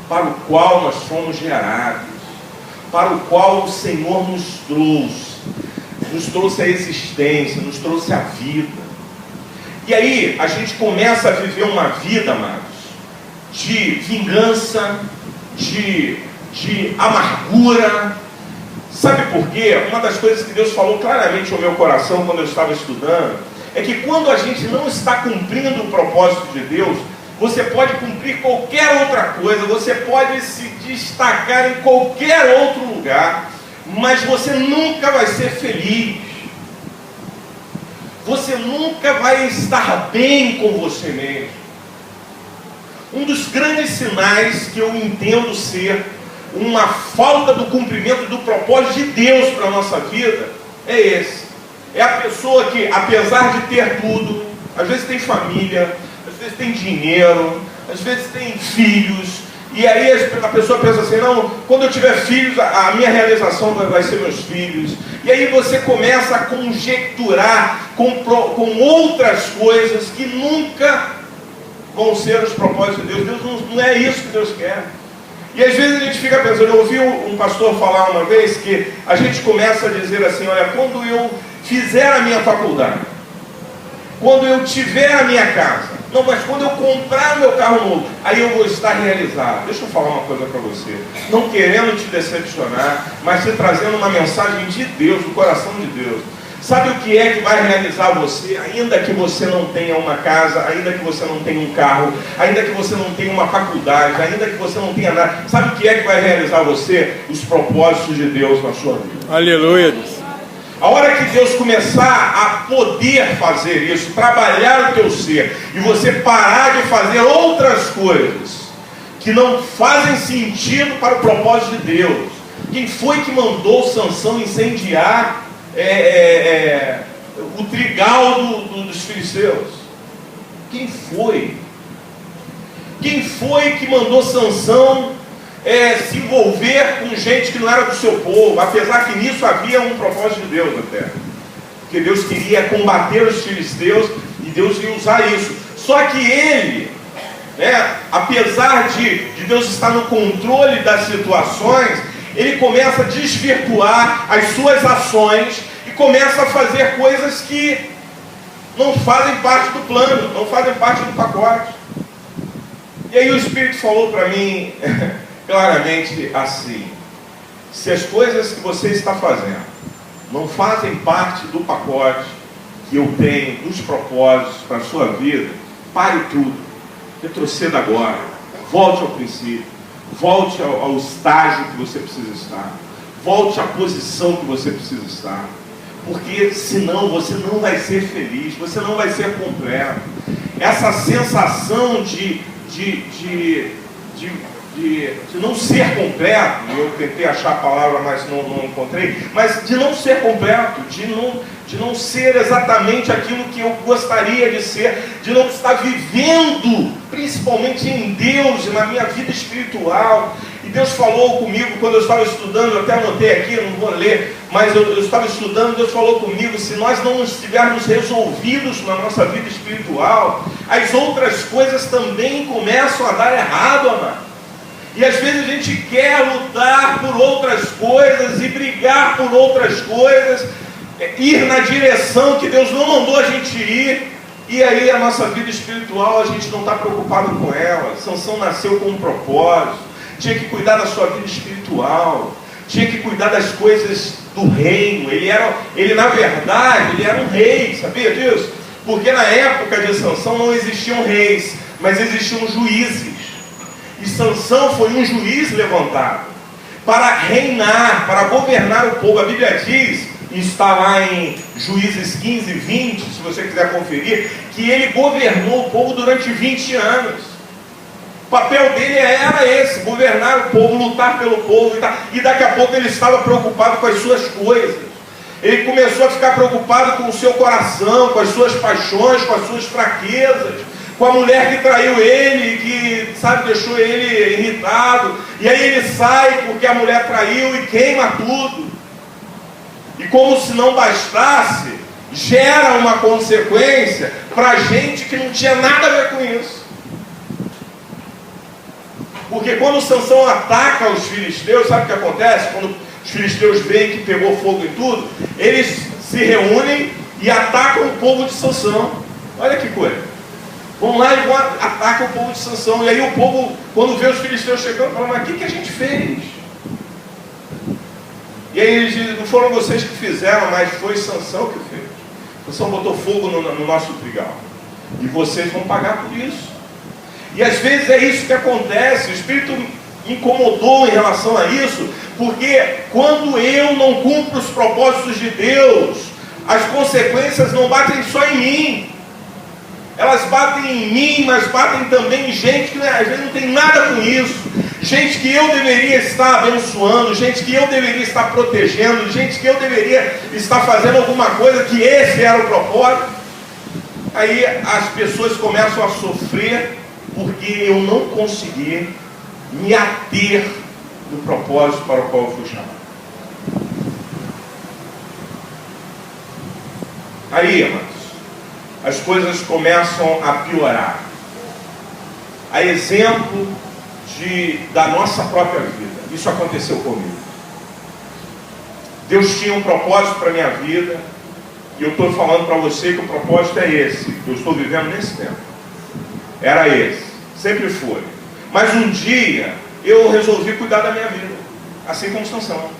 para o qual nós fomos gerados, para o qual o Senhor nos trouxe a existência, nos trouxe a vida. E aí a gente começa a viver uma vida, amados, de vingança, de amargura. Sabe por quê? Uma das coisas que Deus falou claramente ao meu coração quando eu estava estudando é que quando a gente não está cumprindo o propósito de Deus, você pode cumprir qualquer outra coisa, você pode se destacar em qualquer outro lugar, mas você nunca vai ser feliz. Você nunca vai estar bem com você mesmo. Um dos grandes sinais que eu entendo ser uma falta do cumprimento do propósito de Deus para a nossa vida é esse. É a pessoa que, apesar de ter tudo, às vezes tem família, às vezes tem dinheiro, às vezes tem filhos, e aí a pessoa pensa assim, não, quando eu tiver filhos, a minha realização vai ser meus filhos. E aí você começa a conjecturar com outras coisas que nunca vão ser os propósitos de Deus. Deus não é isso que Deus quer. E às vezes a gente fica pensando, eu ouvi um pastor falar uma vez que a gente começa a dizer assim, olha, quando eu fizer a minha faculdade, quando eu tiver a minha casa, não, mas quando eu comprar o meu carro novo, aí eu vou estar realizado. Deixa eu falar uma coisa para você, não querendo te decepcionar, mas te trazendo uma mensagem de Deus, do coração de Deus. Sabe o que é que vai realizar você, ainda que você não tenha uma casa, ainda que você não tenha um carro, ainda que você não tenha uma faculdade, ainda que você não tenha nada? Sabe o que é que vai realizar você? Os propósitos de Deus na sua vida. Aleluia. A hora que Deus começar a poder fazer isso, trabalhar o teu ser, e você parar de fazer outras coisas que não fazem sentido para o propósito de Deus. Quem foi que mandou Sansão incendiar o trigal dos filisteus? Quem foi? Quem foi que mandou Sansão se envolver com gente que não era do seu povo, apesar que nisso havia um propósito de Deus na terra? Porque Deus queria combater os filisteus e Deus ia usar isso. Só que ele, apesar de Deus estar no controle das situações, ele começa a desvirtuar as suas ações e começa a fazer coisas que não fazem parte do plano, não fazem parte do pacote. E aí o Espírito falou para mim claramente assim: se as coisas que você está fazendo não fazem parte do pacote que eu tenho, dos propósitos para a sua vida, pare tudo, retroceda agora, volte ao princípio, volte ao estágio que você precisa estar, volte à posição que você precisa estar, porque senão você não vai ser feliz, você não vai ser completo. Essa sensação de não ser completo, eu tentei achar a palavra, mas não encontrei, mas de não ser completo, de não ser exatamente aquilo que eu gostaria de ser, de não estar vivendo, principalmente em Deus e na minha vida espiritual. E Deus falou comigo quando eu estava estudando, eu até anotei aqui, não vou ler, mas eu estava estudando, Deus falou comigo: se nós não estivermos resolvidos na nossa vida espiritual, as outras coisas também começam a dar errado, amado. E às vezes a gente quer lutar por outras coisas e brigar por outras coisas, ir na direção que Deus não mandou a gente ir, e aí a nossa vida espiritual a gente não está preocupado com ela. Sansão nasceu com um propósito, tinha que cuidar da sua vida espiritual, tinha que cuidar das coisas do reino. Ele na verdade, ele era um rei, sabia disso? Porque na época de Sansão não existiam reis, mas existiam juízes. E Sansão foi um juiz levantado para reinar, para governar o povo. A Bíblia diz, e está lá em Juízes 15, 20, se você quiser conferir, que ele governou o povo durante 20 anos. O papel dele era esse: governar o povo, lutar pelo povo, e daqui a pouco ele estava preocupado com as suas coisas. Ele começou a ficar preocupado com o seu coração, com as suas paixões, com as suas fraquezas, com a mulher que traiu ele, que, deixou ele irritado, e aí ele sai porque a mulher traiu e queima tudo. E como se não bastasse, gera uma consequência para gente que não tinha nada a ver com isso. Porque quando Sansão ataca os filisteus, sabe o que acontece? Quando os filisteus veem que pegou fogo em tudo, eles se reúnem e atacam o povo de Sansão. Olha que coisa. Vão lá e atacam o povo de Sansão. E aí o povo, quando vê os filisteus chegando, fala: mas o que a gente fez? E aí eles dizem: não foram vocês que fizeram, mas foi Sansão que fez. Sansão botou fogo no nosso trigal. E vocês vão pagar por isso. E às vezes é isso que acontece. O Espírito me incomodou em relação a isso, porque quando eu não cumpro os propósitos de Deus, as consequências não batem só em mim. Elas batem em mim, mas batem também em gente que às vezes não tem nada com isso. Gente que eu deveria estar abençoando, gente que eu deveria estar protegendo, gente que eu deveria estar fazendo alguma coisa, que esse era o propósito. Aí as pessoas começam a sofrer porque eu não consegui me ater do propósito para o qual eu fui chamado. Aí, amados, as coisas começam a piorar. A exemplo da nossa própria vida. Isso aconteceu comigo. Deus tinha um propósito para a minha vida, e eu estou falando para você que o propósito é esse, que eu estou vivendo nesse tempo. Era esse, sempre foi. Mas um dia eu resolvi cuidar da minha vida, assim como Sansão.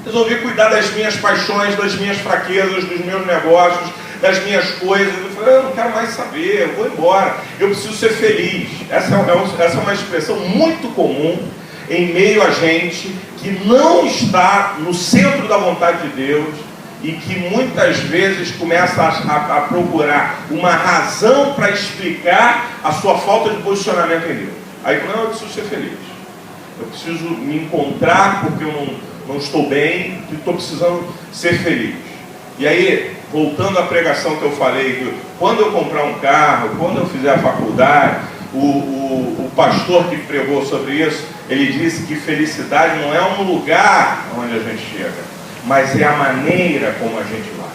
Resolvi cuidar das minhas paixões, das minhas fraquezas, dos meus negócios, das minhas coisas. Eu falei: eu não quero mais saber, eu vou embora, eu preciso ser feliz. Essa é uma expressão muito comum em meio a gente que não está no centro da vontade de Deus e que muitas vezes começa a procurar uma razão para explicar a sua falta de posicionamento em Deus. Aí, não, eu preciso ser feliz, eu preciso me encontrar porque eu não estou bem, e estou precisando ser feliz. E aí, voltando à pregação que eu falei, quando eu comprar um carro, quando eu fizer a faculdade, o pastor que pregou sobre isso, ele disse que felicidade não é um lugar onde a gente chega, mas é a maneira como a gente vai.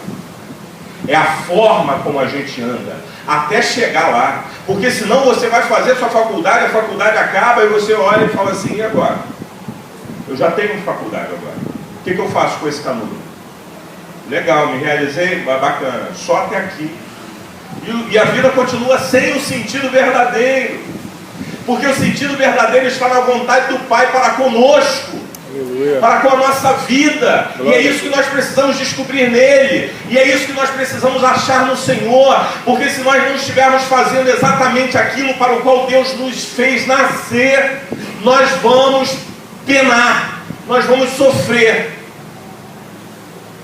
É a forma como a gente anda, até chegar lá. Porque senão você vai fazer a sua faculdade, a faculdade acaba e você olha e fala assim: e agora? Eu já tenho faculdade agora. O que eu faço com esse canudo? Legal, me realizei, bacana, só até aqui. E a vida continua sem o sentido verdadeiro. Porque o sentido verdadeiro está na vontade do Pai para conosco, para com a nossa vida. E é isso que nós precisamos descobrir nele. E é isso que nós precisamos achar no Senhor. Porque se nós não estivermos fazendo exatamente aquilo para o qual Deus nos fez nascer, nós vamos penar, nós vamos sofrer.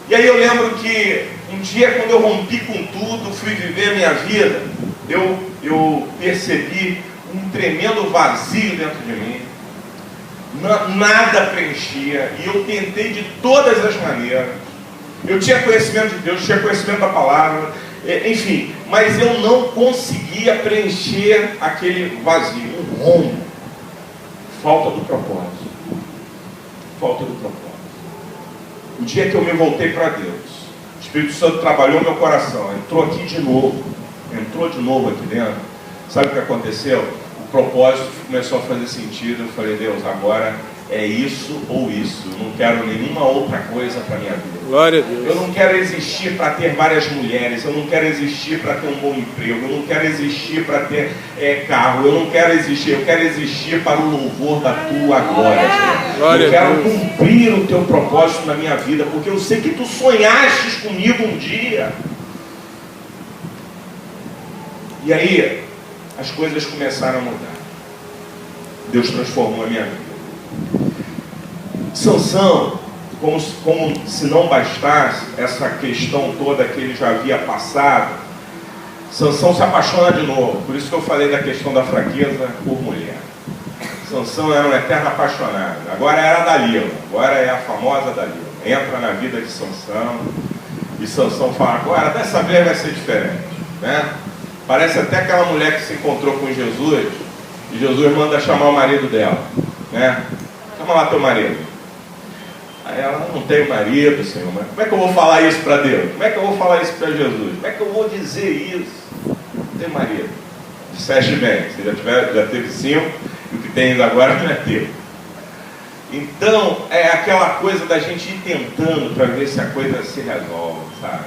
E aí eu lembro que um dia, quando eu rompi com tudo, fui viver a minha vida, eu percebi um tremendo vazio dentro de mim. Nada preenchia, e eu tentei de todas as maneiras. Eu tinha conhecimento de Deus, tinha conhecimento da palavra, enfim, mas eu não conseguia preencher aquele vazio, um rombo. Falta do propósito. Falta do propósito. O dia que eu me voltei para Deus, o Espírito Santo trabalhou meu coração, entrou de novo aqui dentro. Sabe o que aconteceu? O propósito começou a fazer sentido. Eu falei: Deus, agora é isso ou isso. Eu não quero nenhuma outra coisa para a minha vida. Glória a Deus. Eu não quero existir para ter várias mulheres. Eu não quero existir para ter um bom emprego. Eu não quero existir para ter carro. Eu não quero existir. Eu quero existir para o louvor da tua glória, Senhor. Eu quero cumprir o teu propósito na minha vida, porque eu sei que tu sonhastes comigo um dia. E aí as coisas começaram a mudar. Deus transformou a minha vida. Sansão, como se não bastasse essa questão toda que ele já havia passado, Sansão se apaixona de novo. Por isso que eu falei da questão da fraqueza por mulher. Sansão era um eterno apaixonado. Agora era a Dalila, agora é a famosa Dalila. Entra na vida de Sansão, e Sansão fala: agora dessa vez vai ser diferente, né? Parece até aquela mulher que se encontrou com Jesus, e Jesus manda chamar o marido dela, né? Chama lá teu marido. Aí ela: não tem marido, Senhor, mas como é que eu vou falar isso para Deus? Como é que eu vou falar isso para Jesus? Como é que eu vou dizer isso? Não tem marido. Disseste bem, você já teve 5, e o que tem agora não é teu. Então, é aquela coisa da gente ir tentando para ver se a coisa se resolve, sabe?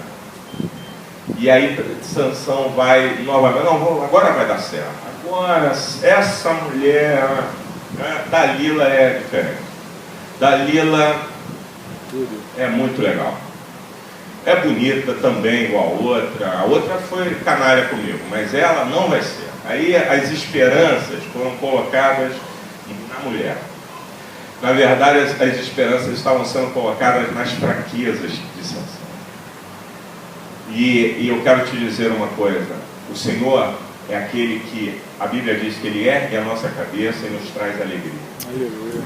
E aí Sansão vai novamente, não, agora vai dar certo. Agora, essa mulher, Dalila é diferente. Dalila é muito legal. É bonita também, igual a outra foi canalha comigo, mas ela não vai ser. Aí as esperanças foram colocadas na mulher. Na verdade, as esperanças estavam sendo colocadas nas fraquezas de Sansão. E eu quero te dizer uma coisa: o Senhor é aquele que a Bíblia diz que Ele ergue a nossa cabeça e nos traz alegria. Aleluia.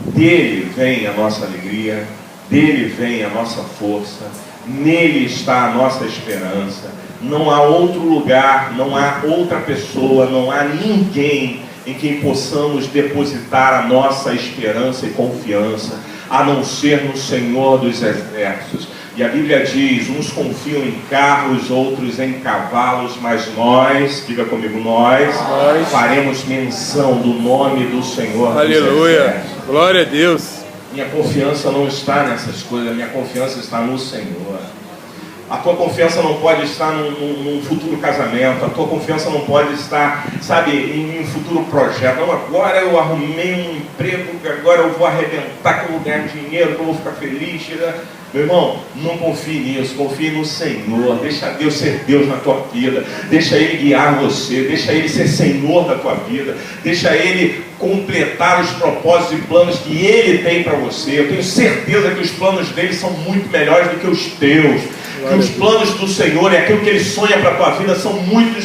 Dele vem a nossa alegria, dele vem a nossa força, nele está a nossa esperança. Não há outro lugar, não há outra pessoa, não há ninguém em quem possamos depositar a nossa esperança e confiança, a não ser no Senhor dos Exércitos. E a Bíblia diz: uns confiam em carros, outros em cavalos, mas nós, diga comigo, nós faremos menção do nome do Senhor. Aleluia, glória a Deus. Minha confiança não está nessas coisas, a minha confiança está no Senhor. A tua confiança não pode estar num futuro casamento, a tua confiança não pode estar, sabe, em um futuro projeto. Não, agora eu arrumei um emprego, agora eu vou arrebentar, que eu vou ganhar dinheiro, que eu vou ficar feliz. Meu irmão, não confie nisso, confie no Senhor. Deixa Deus ser Deus na tua vida, deixa Ele guiar você, deixa Ele ser Senhor da tua vida, deixa Ele completar os propósitos e planos que Ele tem para você. Eu tenho certeza que os planos dele são muito melhores do que os teus. Que os planos do Senhor e aquilo que Ele sonha para a tua vida são muito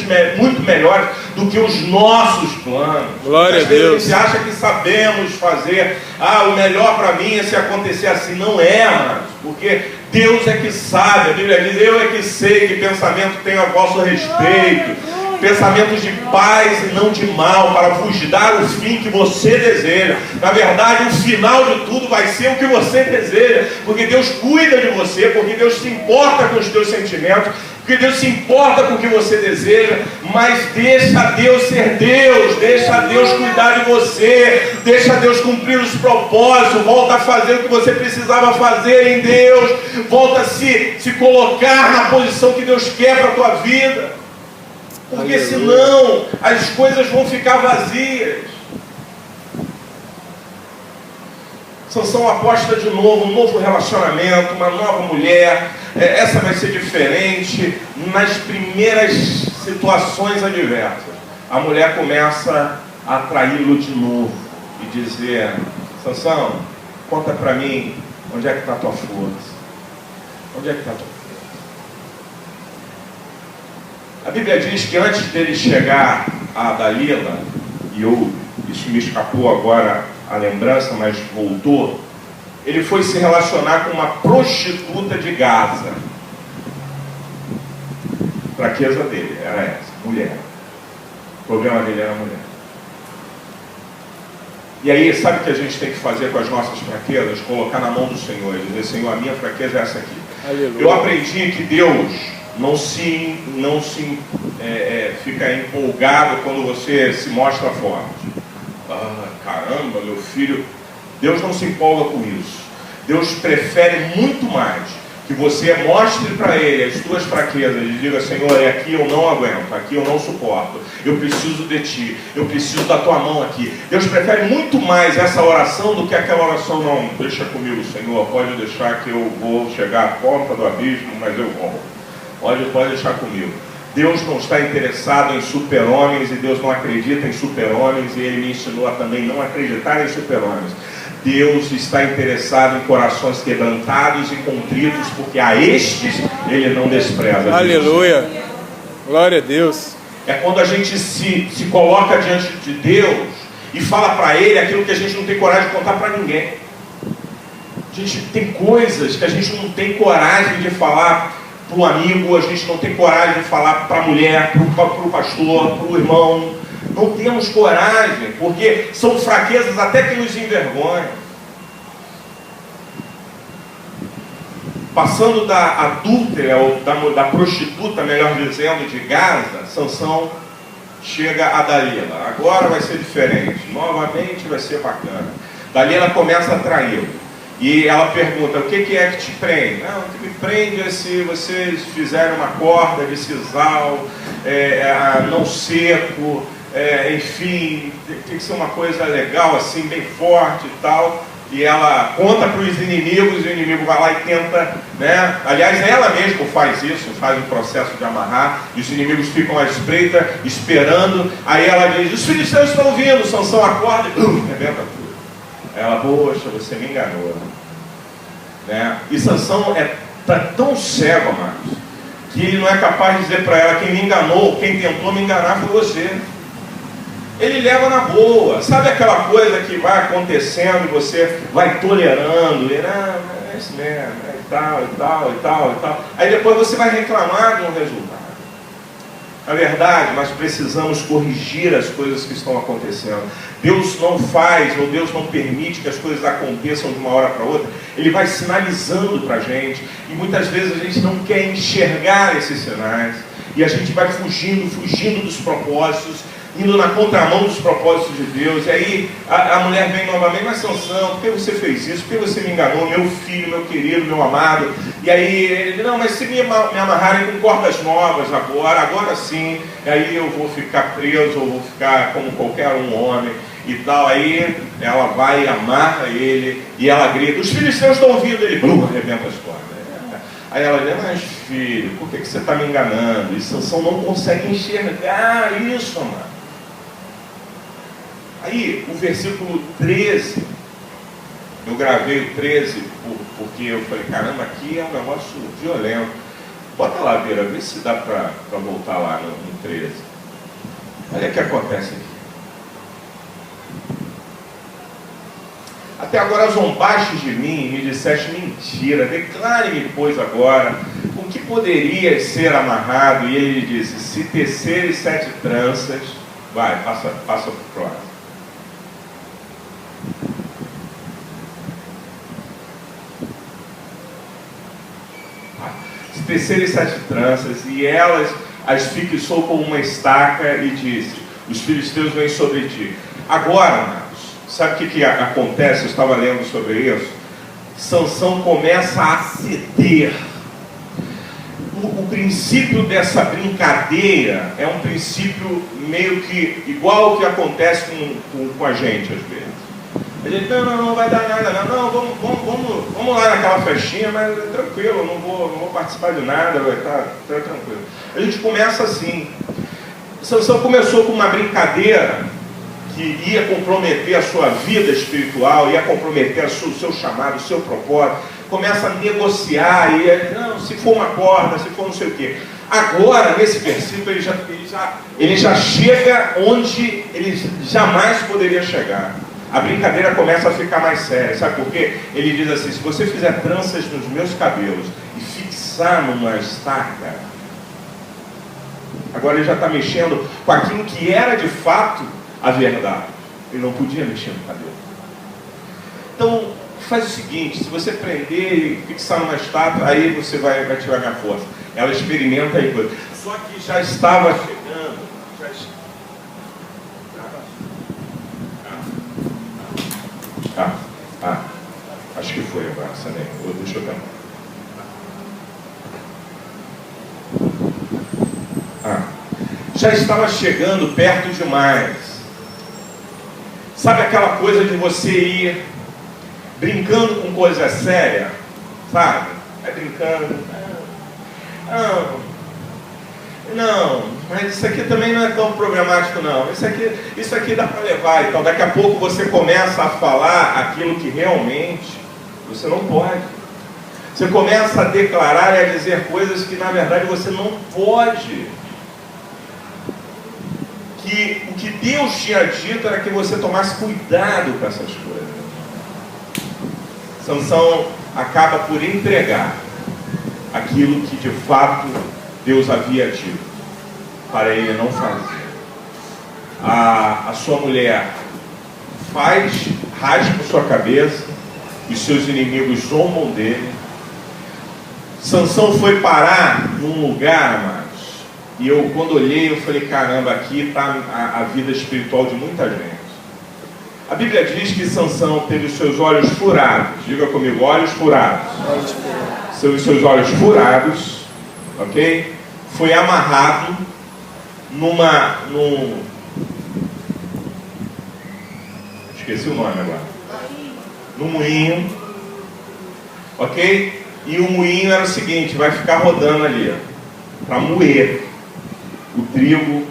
melhores do que os nossos planos. Glória a Deus. A gente acha que sabemos fazer, o melhor para mim é se acontecer assim. Não é, amados, porque Deus é que sabe. A Bíblia diz: eu é que sei que pensamento tenho a vosso respeito, pensamentos de paz e não de mal, para vos dar o fim que você deseja. Na verdade, o final de tudo vai ser o que você deseja, porque Deus cuida de você, porque Deus se importa com os teus sentimentos, porque Deus se importa com o que você deseja. Mas deixa Deus ser Deus, deixa Deus cuidar de você, deixa Deus cumprir os propósitos. Volta a fazer o que você precisava fazer em Deus, volta a se colocar na posição que Deus quer para a tua vida, porque senão as coisas vão ficar vazias. Sansão aposta de novo, um novo relacionamento, uma nova mulher. Essa vai ser diferente. Nas primeiras situações adversas, a mulher começa a atraí-lo de novo e dizer: Sansão, conta para mim, onde é que está a tua força? Onde é que está a tua força? A Bíblia diz que antes dele chegar a Dalila, isso me escapou agora a lembrança, mas voltou, ele foi se relacionar com uma prostituta de Gaza. A fraqueza dele era essa, mulher. O problema dele era a mulher. E aí, sabe o que a gente tem que fazer com as nossas fraquezas? Colocar na mão do Senhor e dizer: Senhor, a minha fraqueza é essa aqui. Aleluia. Eu aprendi que Deus não fica empolgado quando você se mostra forte. Caramba, meu filho. Deus não se empolga com isso. Deus prefere muito mais que você mostre para Ele as suas fraquezas e diga: Senhor, aqui eu não aguento, aqui eu não suporto, eu preciso de Ti, eu preciso da Tua mão aqui. Deus prefere muito mais essa oração do que aquela oração: não, deixa comigo, Senhor, pode deixar que eu vou chegar à porta do abismo, mas eu vou. Pode deixar comigo. Deus não está interessado em super-homens, e Deus não acredita em super-homens, e Ele me ensinou a também não acreditar em super-homens. Deus está interessado em corações quebrantados e contritos, porque a estes Ele não despreza. Aleluia, glória a Deus. É quando a gente se coloca diante de Deus e fala para Ele aquilo que a gente não tem coragem de contar para ninguém. A gente tem coisas que a gente não tem coragem de falar para o amigo, a gente não tem coragem de falar para a mulher, para o pastor, para o irmão. Não temos coragem, porque são fraquezas até que nos envergonham. Passando da adúltera, ou da prostituta, melhor dizendo, de Gaza, Sansão chega a Dalila. Agora vai ser diferente, novamente vai ser bacana. Dalila começa a atraí-lo. E ela pergunta, o que é que te prende? Não, o que me prende é se vocês fizerem uma corda de sisal, não seco, enfim, tem que ser uma coisa legal, assim, bem forte e tal. E ela conta para os inimigos, e o inimigo vai lá e tenta, né? Aliás, ela mesma faz isso, faz um processo de amarrar, e os inimigos ficam à espreita, esperando. Aí ela diz, os filisteus estão vindo, Sansão acorda e rebenta tudo. Ela, poxa, você me enganou. Né? E Sansão está tão cego, amados, que ele não é capaz de dizer para ela, quem me enganou, quem tentou me enganar foi você. Ele leva na boa. Sabe aquela coisa que vai acontecendo e você vai tolerando, e é isso mesmo, e tal, e tal, e tal, e tal. Aí depois você vai reclamar de um resultado. Na verdade, nós precisamos corrigir as coisas que estão acontecendo. Deus não faz, ou Deus não permite que as coisas aconteçam de uma hora para outra. Ele vai sinalizando para a gente. E muitas vezes a gente não quer enxergar esses sinais. E a gente vai fugindo dos propósitos, indo na contramão dos propósitos de Deus. E aí a mulher vem novamente, mas Sansão, por que você fez isso? Por que você me enganou? Meu filho, meu querido, meu amado. E aí ele, não, mas se me amarrarem com cordas novas agora sim, aí eu vou ficar preso, ou vou ficar como qualquer um homem e tal. Aí ela vai e amarra ele, e ela grita, os filisteus estão vindo, ele arrebenta as cordas. Aí ela diz, mas filho, por que você está me enganando? E Sansão não consegue enxergar isso, amado. Aí, o versículo 13, eu gravei o 13 porque eu falei, caramba, aqui é um negócio violento. Bota lá, Vera, vê se dá para voltar lá no 13. Olha o que acontece aqui. Até agora zombaste de mim e me disseste mentira. Declare-me, pois, agora, com que poderias ser amarrado? E ele disse, se teceres 7 tranças, vai, passa para o próximo. Se tecerem 7 tranças, e elas as fixou com uma estaca, e disse, os filisteus vêm sobre ti. Agora, amados, sabe o que acontece? Eu estava lendo sobre isso. Sansão começa a ceder. O princípio dessa brincadeira é um princípio meio que igual ao que acontece com a gente às vezes. A gente, não vai dar nada, não, vamos lá naquela festinha, mas tranquilo, eu não vou participar de nada, vai estar tranquilo. A gente começa assim. Sansão começou com uma brincadeira que ia comprometer a sua vida espiritual, ia comprometer o seu chamado, o seu propósito. Começa a negociar, não, se for uma corda, se for não sei o quê. Agora, nesse versículo, ele já chega onde ele jamais poderia chegar. A brincadeira começa a ficar mais séria. Sabe por quê? Ele diz assim, se você fizer tranças nos meus cabelos e fixar numa estaca, agora ele já está mexendo com aquilo que era de fato a verdade. Ele não podia mexer no cabelo. Então, faz o seguinte, se você prender e fixar numa estátua, aí você vai tirar minha força. Ela experimenta aí coisa. Só que já estava chegando. Acho que foi agora, Sané. Deixa eu tentar. Já estava chegando perto demais. Sabe aquela coisa de você ir brincando com coisa séria? Sabe? Vai brincando. Não, mas isso aqui também não é tão programático não. Isso aqui dá para levar e tal. Daqui a pouco você começa a falar aquilo que realmente você não pode. Você começa a declarar e a dizer coisas que na verdade você não pode. Que o que Deus tinha dito era que você tomasse cuidado com essas coisas. Sansão acaba por entregar aquilo que de fato Deus havia dito para ele não fazer. A sua mulher raspa sua cabeça e seus inimigos zombam dele. Sansão foi parar num lugar, amados, e quando olhei, eu falei, caramba, aqui está a vida espiritual de muita gente. A Bíblia diz que Sansão teve os seus olhos furados. Diga comigo, olhos furados. Seus olhos furados, ok? Foi amarrado esqueci o nome agora. Num moinho, ok? E o moinho era o seguinte, vai ficar rodando ali, para moer o trigo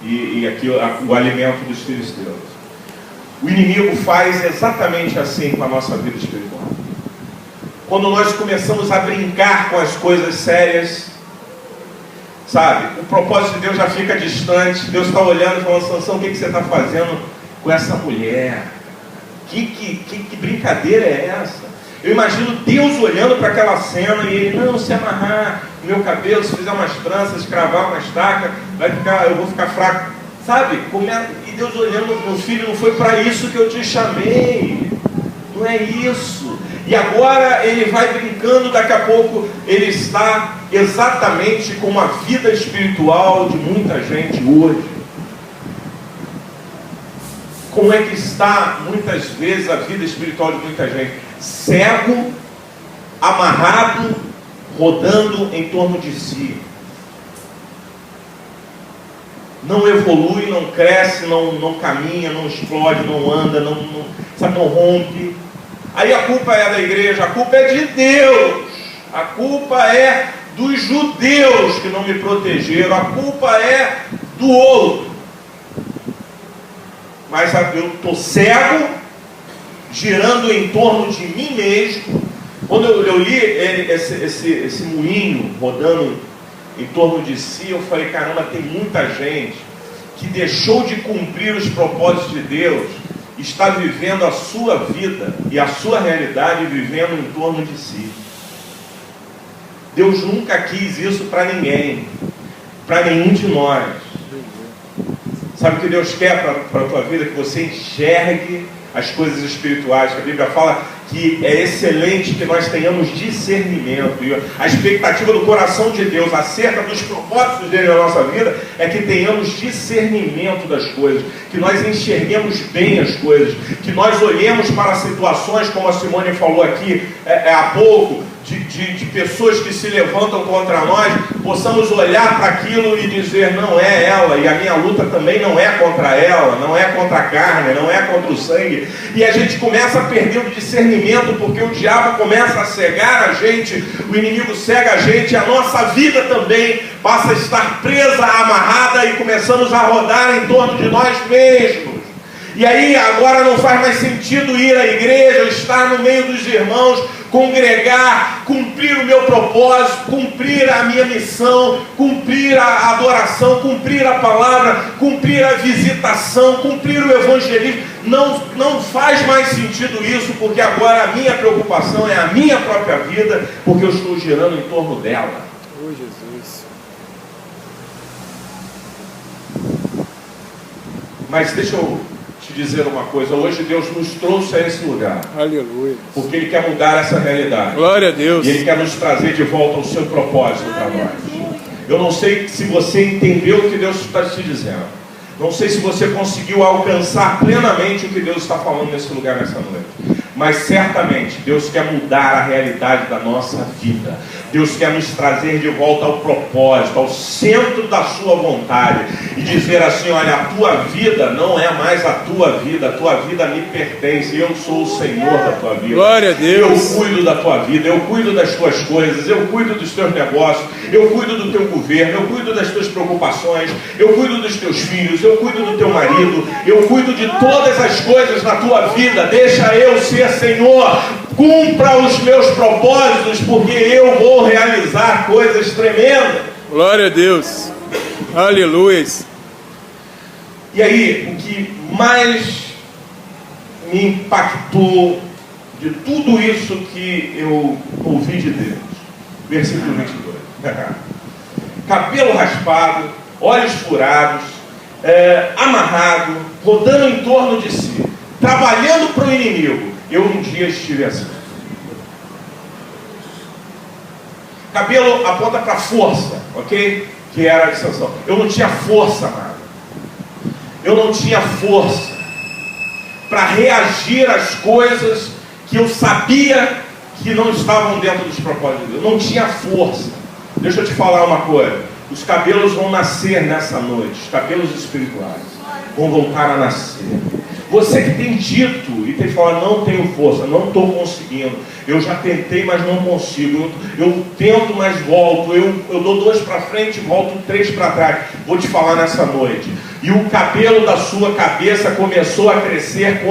e aqui, o alimento dos filisteus. O inimigo faz exatamente assim com a nossa vida espiritual. Quando nós começamos a brincar com as coisas sérias, sabe, o propósito de Deus já fica distante. Deus está olhando e falando, Sansão, o que você está fazendo com essa mulher? Que brincadeira é essa? Eu imagino Deus olhando para aquela cena e ele, não, se amarrar no meu cabelo, se fizer umas tranças, cravar uma estaca, eu vou ficar fraco. Sabe? E Deus olhando, meu filho, não foi para isso que eu te chamei. Não é isso. E agora ele vai brincando, daqui a pouco ele está exatamente como a vida espiritual de muita gente hoje. Como é que está, muitas vezes, a vida espiritual de muita gente? Cego, amarrado, rodando em torno de si. Não evolui, não cresce, não caminha, não explode, não anda, não rompe. Aí a culpa é da igreja, a culpa é de Deus. A culpa é dos judeus que não me protegeram. A culpa é do outro. Mas eu estou cego, girando em torno de mim mesmo. Quando eu li esse moinho rodando em torno de si, eu falei, caramba, tem muita gente que deixou de cumprir os propósitos de Deus, está vivendo a sua vida e a sua realidade vivendo em torno de si. Deus nunca quis isso para ninguém, para nenhum de nós. Sabe o que Deus quer para a tua vida? Que você enxergue as coisas espirituais, que a Bíblia fala que é excelente que nós tenhamos discernimento. E a expectativa do coração de Deus acerca dos propósitos dele na nossa vida é que tenhamos discernimento das coisas, que nós enxerguemos bem as coisas, que nós olhemos para situações, como a Simone falou aqui há pouco, de pessoas que se levantam contra nós, possamos olhar para aquilo e dizer, não é ela, e a minha luta também não é contra ela, não é contra a carne, não é contra o sangue, e a gente começa a perder o discernimento, porque o diabo começa a cegar a gente, o inimigo cega a gente, e a nossa vida também passa a estar presa, amarrada, e começamos a rodar em torno de nós mesmos. E aí agora não faz mais sentido ir à igreja, estar no meio dos irmãos, congregar, cumprir o meu propósito, cumprir a minha missão, cumprir a adoração, cumprir a palavra, cumprir a visitação, cumprir o evangelismo. Não faz mais sentido isso, porque agora a minha preocupação é a minha própria vida, porque eu estou girando em torno dela. Oh, Jesus. Mas deixa eu te dizer uma coisa, hoje Deus nos trouxe a esse lugar. Aleluia. Porque Ele quer mudar essa realidade. Glória a Deus. E Ele quer nos trazer de volta o seu propósito para nós. Eu não sei se você entendeu o que Deus está te dizendo. Não sei se você conseguiu alcançar plenamente o que Deus está falando nesse lugar, nessa noite. Mas certamente Deus quer mudar a realidade da nossa vida. Deus quer nos trazer de volta ao propósito, ao centro da sua vontade. E dizer assim, olha, a tua vida não é mais a tua vida me pertence. Eu sou o Senhor da tua vida. Glória a Deus. Eu cuido da tua vida, eu cuido das tuas coisas, eu cuido dos teus negócios, eu cuido do teu governo, eu cuido das tuas preocupações, eu cuido dos teus filhos, eu cuido do teu marido, eu cuido de todas as coisas na tua vida. Deixa eu ser Senhor, cumpra os meus propósitos, porque eu vou realizar coisas tremendas. Glória a Deus. Aleluia. E aí, o que mais me impactou de tudo isso que eu ouvi de Deus? Versículo 22. Cabelo raspado, olhos furados, amarrado, rodando em torno de si, trabalhando para o inimigo. Eu um dia estive assim. Cabelo aponta para força, ok? Que era a Sansão. Eu não tinha força, amado. Eu não tinha força para reagir às coisas que eu sabia que não estavam dentro dos propósitos de Deus. Não tinha força. Deixa eu te falar uma coisa. Os cabelos vão nascer nessa noite. Os cabelos espirituais vão voltar a nascer. Você que tem dito e tem falado, não tenho força, não estou conseguindo. Eu já tentei, mas não consigo. Eu tento, mas volto. Eu dou 2 para frente e volto 3 para trás. Vou te falar nessa noite. E o cabelo da sua cabeça começou a crescer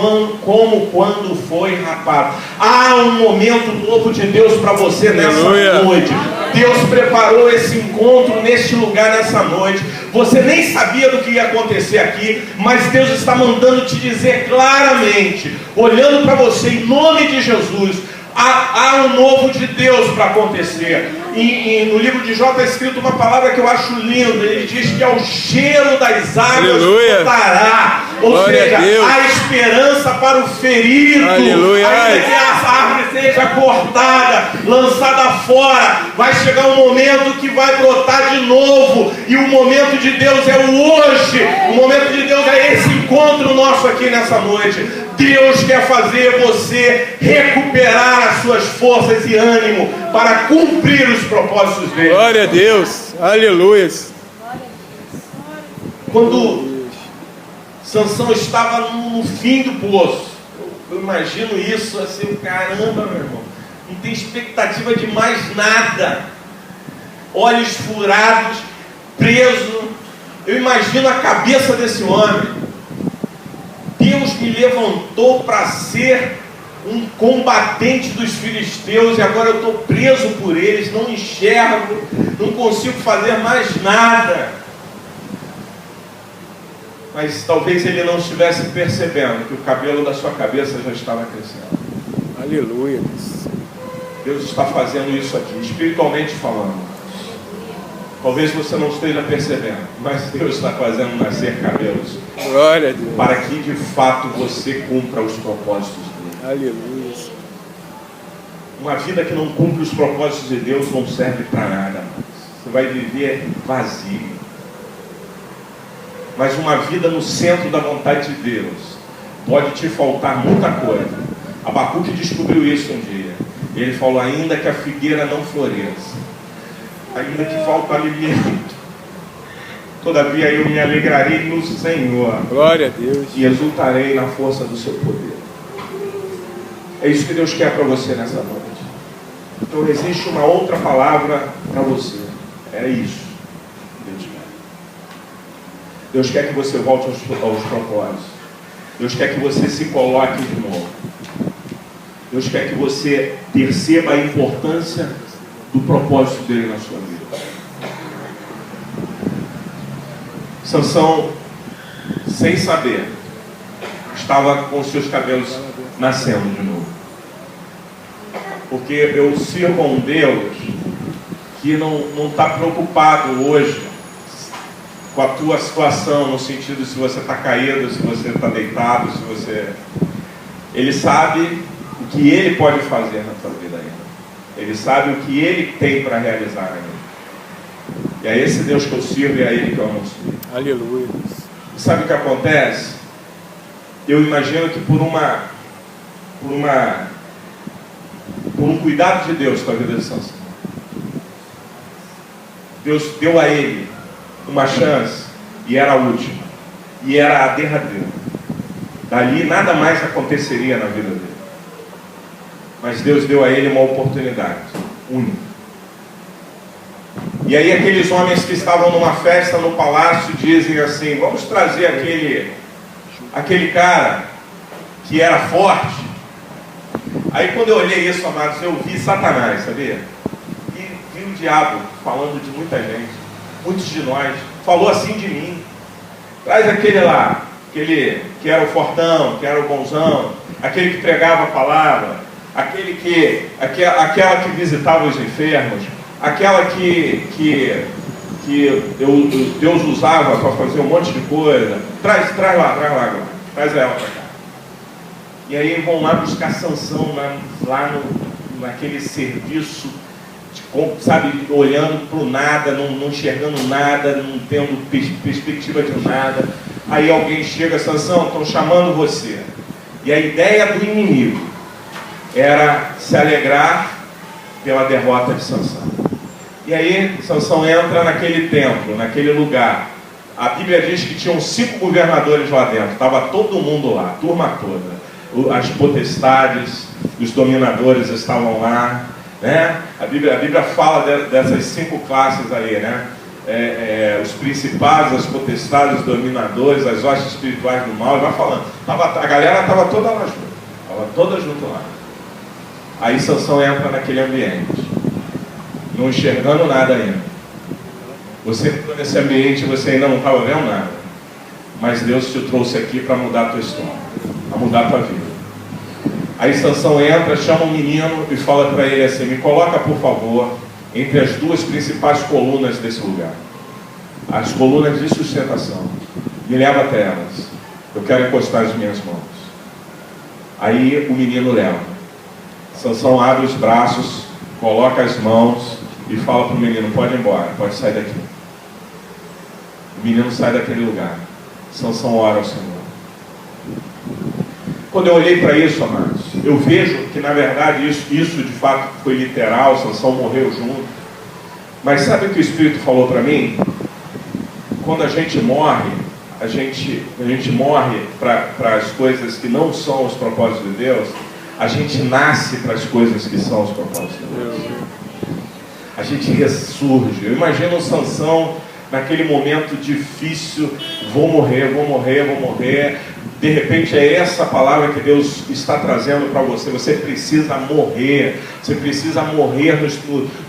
como quando foi rapado. Há um momento novo de Deus para você nessa noite. Deus preparou esse encontro neste lugar nessa noite. Você nem sabia do que ia acontecer aqui, mas Deus está mandando te dizer claramente, olhando para você em nome de Jesus, há um novo de Deus para acontecer. E no livro de Jó está escrito uma palavra que eu acho linda. Ele diz que é o cheiro das águas brotará. Ou seja, há esperança para o ferido. Aleluia. Ainda que essa árvore seja cortada, lançada fora, vai chegar um momento que vai brotar de novo. E o momento de Deus é o hoje. O momento de Deus é esse encontro nosso aqui nessa noite. Deus quer fazer você recuperar as suas forças e ânimo para cumprir os propósitos dele. Glória a Deus, aleluia. Quando Sansão estava no fim do poço, eu imagino isso assim, caramba, meu irmão, não tem expectativa de mais nada, olhos furados, preso. Eu imagino a cabeça desse homem. Deus me levantou para ser um combatente dos filisteus e agora eu estou preso por eles, não enxergo, não consigo fazer mais nada. Mas talvez ele não estivesse percebendo que o cabelo da sua cabeça já estava crescendo. Aleluia. Deus está fazendo isso aqui, espiritualmente falando. Talvez você não esteja percebendo, mas Deus está fazendo nascer cabelos. Glória a Deus. Para que de fato você cumpra os propósitos dele. Aleluia. Uma vida que não cumpre os propósitos de Deus não serve para nada mais. Você vai viver vazio. Mas uma vida no centro da vontade de Deus pode te faltar muita coisa. Abacuque descobriu isso um dia. Ele falou, ainda que a figueira não floresça, ainda que falta alimento, todavia eu me alegrarei no Senhor. Glória a Deus. E exultarei na força do seu poder. É isso que Deus quer para você nessa noite. Então existe uma outra palavra para você. É isso. Deus quer que você volte aos propósitos. Deus quer que você se coloque de novo. Deus quer que você perceba a importância do propósito dele na sua vida. Sansão, sem saber, estava com seus cabelos nascendo de novo. Porque eu sirvo a um Deus que não está preocupado hoje com a tua situação, no sentido se você está caído, se você está deitado, se você... Ele sabe o que Ele pode fazer na tua vida ainda. Ele sabe o que Ele tem para realizar ainda. E é esse Deus que eu sirvo e é Ele que eu anuncio. Aleluia. E sabe o que acontece? Eu imagino que por um cuidado de Deus com a vida de Sansão, Deus deu a ele uma chance, e era a última, e era a derradeira. Dali nada mais aconteceria na vida dele. Mas Deus deu a ele uma oportunidade única. E aí aqueles homens que estavam numa festa no palácio dizem assim, vamos trazer aquele cara que era forte. Aí quando eu olhei isso, amados, eu vi Satanás, sabia? E vi o diabo falando de muita gente. Muitos de nós, falou assim de mim, traz aquele lá, aquele que era o fortão, que era o bonzão, aquele que pregava a palavra, aquela que visitava os enfermos, aquela que Deus usava para fazer um monte de coisa, traz ela para cá. E aí vão lá buscar Sansão naquele serviço, sabe, olhando para o nada, não enxergando nada, não tendo perspectiva de nada. Aí alguém chega, Sansão, estão chamando você. E a ideia do inimigo era se alegrar pela derrota de Sansão. E aí Sansão entra naquele templo, naquele lugar. A Bíblia diz que tinham 5 governadores lá dentro, estava todo mundo lá, a turma toda. As potestades, os dominadores estavam lá, né? A Bíblia fala dessas 5 classes aí, né? Os principados, as potestades, os dominadores, as hostes espirituais do mal, vai falando. A galera estava toda lá junto, estava toda junto lá. Aí Sansão entra naquele ambiente, não enxergando nada ainda. Você entrou nesse ambiente e você ainda não estava vendo nada. Mas Deus te trouxe aqui para mudar a tua história, para mudar a tua vida. Aí Sansão entra, chama um menino e fala para ele assim: me coloca por favor entre as 2 principais colunas desse lugar. As colunas de sustentação. Me leva até elas. Eu quero encostar as minhas mãos. Aí o menino leva. Sansão abre os braços, coloca as mãos e fala para o menino: pode ir embora, pode sair daqui. O menino sai daquele lugar. Sansão ora ao Senhor. Quando eu olhei para isso, amados, eu vejo que na verdade isso de fato foi literal. Sansão morreu junto. Mas sabe o que o Espírito falou para mim? Quando a gente morre, a gente morre para as coisas que não são os propósitos de Deus. A gente nasce para as coisas que são os propósitos de Deus. A gente ressurge. Eu imagino o Sansão naquele momento difícil: vou morrer. De repente é essa palavra que Deus está trazendo para você. Você precisa morrer. Você precisa morrer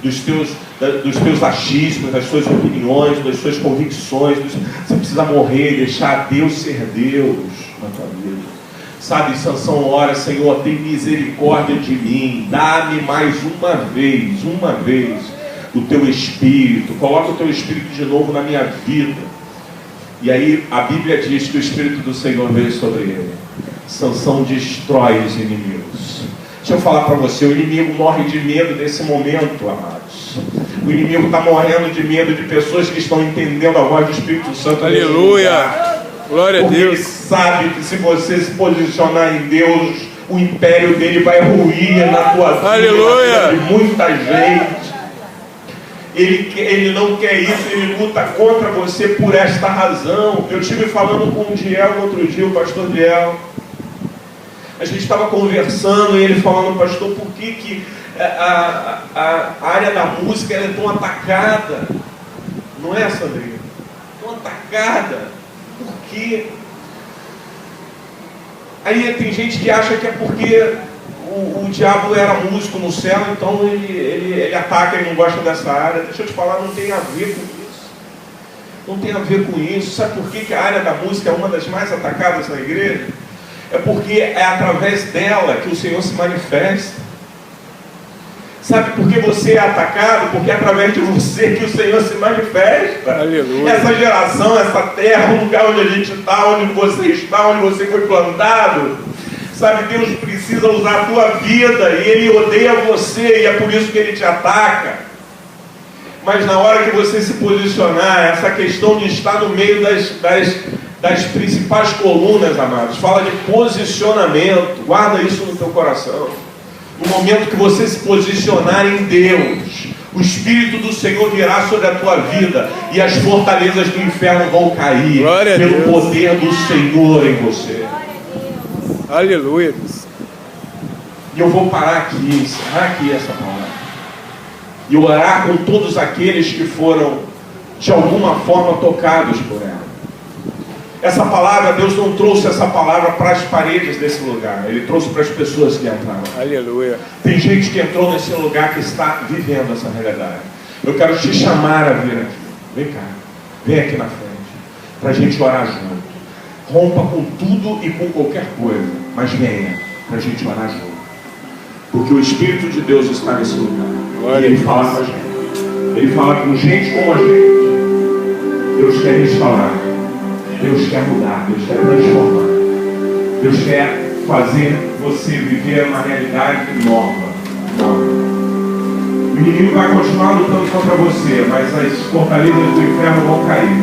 dos teus achismos, das suas opiniões, das suas convicções. Você precisa morrer e deixar Deus ser Deus na tua vida. Sabe, Sansão ora: Senhor, tem misericórdia de mim, dá-me mais uma vez, o teu Espírito, coloca o teu Espírito de novo na minha vida. E aí a Bíblia diz que o Espírito do Senhor veio sobre ele. Sansão destrói os inimigos. Deixa eu falar para você: o inimigo morre de medo nesse momento, amados. O inimigo está morrendo de medo de pessoas que estão entendendo a voz do Espírito Santo. Aleluia! Glória a Deus. Porque ele sabe que se você se posicionar em Deus, o império dele vai ruir na tua vida. Aleluia. De muita gente. Ele não quer isso, ele luta contra você por esta razão. Eu estive falando com o Diel no outro dia, o pastor Diel. A gente estava conversando e ele falando: pastor, por que a área da música ela é tão atacada? Não é, Sandrinha? Tão atacada. Por quê? Aí tem gente que acha que é porque o diabo era músico no céu, então ele ataca e não gosta dessa área. Deixa eu te falar, não tem a ver com isso. Não tem a ver com isso. Sabe por que a área da música é uma das mais atacadas na igreja? É porque é através dela que o Senhor se manifesta. Sabe por que você é atacado? Porque é através de você que o Senhor se manifesta. Aleluia. Essa geração, essa terra, o lugar onde a gente está, onde você está, onde você foi plantado. Sabe, Deus precisa usar a tua vida e Ele odeia você e é por isso que Ele te ataca. Mas na hora que você se posicionar, essa questão de estar no meio das principais colunas, amados, fala de posicionamento. Guarda isso no teu coração. No momento que você se posicionar em Deus, o Espírito do Senhor virá sobre a tua vida e as fortalezas do inferno vão cair pelo poder do Senhor em você. Aleluia, Deus. E eu vou parar aqui, encerrar aqui essa palavra. E orar com todos aqueles que foram de alguma forma tocados por ela. Essa palavra, Deus não trouxe essa palavra para as paredes desse lugar. Ele trouxe para as pessoas que entraram. Aleluia. Tem gente que entrou nesse lugar que está vivendo essa realidade. Eu quero te chamar a vir aqui. Vem cá. Vem aqui na frente. Para a gente orar junto. Rompa com tudo e com qualquer coisa. Mas venha para a gente orar junto. Porque o Espírito de Deus está nesse lugar. E Ele fala com a gente. Ele fala com gente como a gente. Deus quer restaurar. Deus quer mudar, Deus quer transformar. Deus quer fazer você viver uma realidade nova. O inimigo vai continuar lutando contra você, mas as fortalezas do inferno vão cair.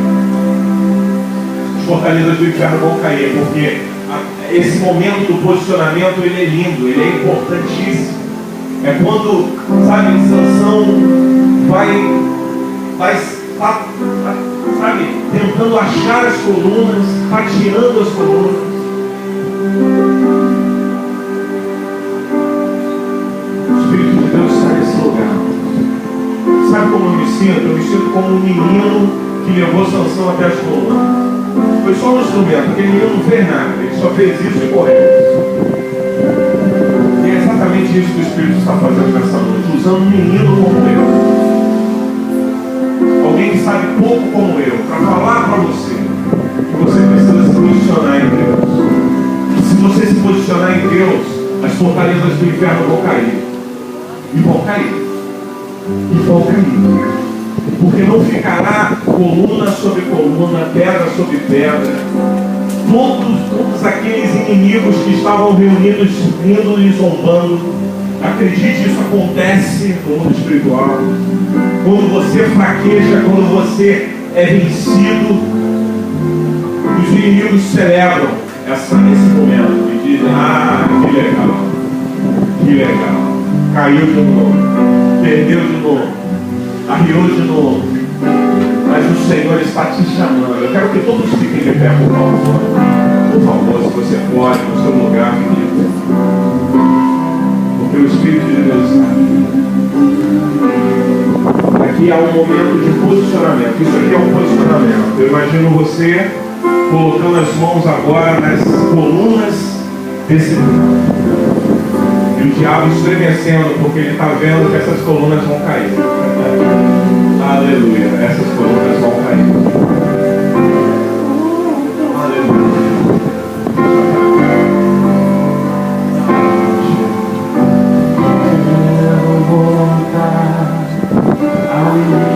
As fortalezas do inferno vão cair, porque esse momento do posicionamento, ele é lindo, ele é importantíssimo. É quando, sabe, Sansão vai sabe, tentando achar as colunas, tateando as colunas. O Espírito de Deus está nesse lugar. Sabe como eu me sinto? Eu me sinto como um menino que levou Sansão até as colunas. Foi só um instrumento, aquele menino não fez nada, ele só fez isso e correu. E é exatamente isso que o Espírito está fazendo nessa noite, usando um menino como eu. Alguém que sabe pouco como eu, para falar para você que você precisa se posicionar em Deus. Se você se posicionar em Deus, as fortalezas do inferno vão cair. E vão cair. E vão cair. Porque não ficará coluna sobre coluna, pedra sobre pedra. Todos aqueles inimigos que estavam reunidos, rindo e zombando. Acredite, isso acontece no mundo espiritual. Quando você fraqueja, quando você é vencido, os inimigos celebram esse momento e dizem: ah, que legal, que legal. Caiu de novo, perdeu de novo, arriou de novo. Mas o Senhor está te chamando. Eu quero que todos fiquem de pé, por favor. Por favor, se você pode, no seu lugar, querido. Porque o Espírito de Deus está aqui. Aqui há um momento de posicionamento. Isso aqui é um posicionamento. Eu imagino você colocando as mãos agora nas colunas desse lugar. E o diabo estremecendo, porque ele está vendo que essas colunas vão cair. Aleluia. Essas colunas vão cair. Aleluia. Quero voltar ao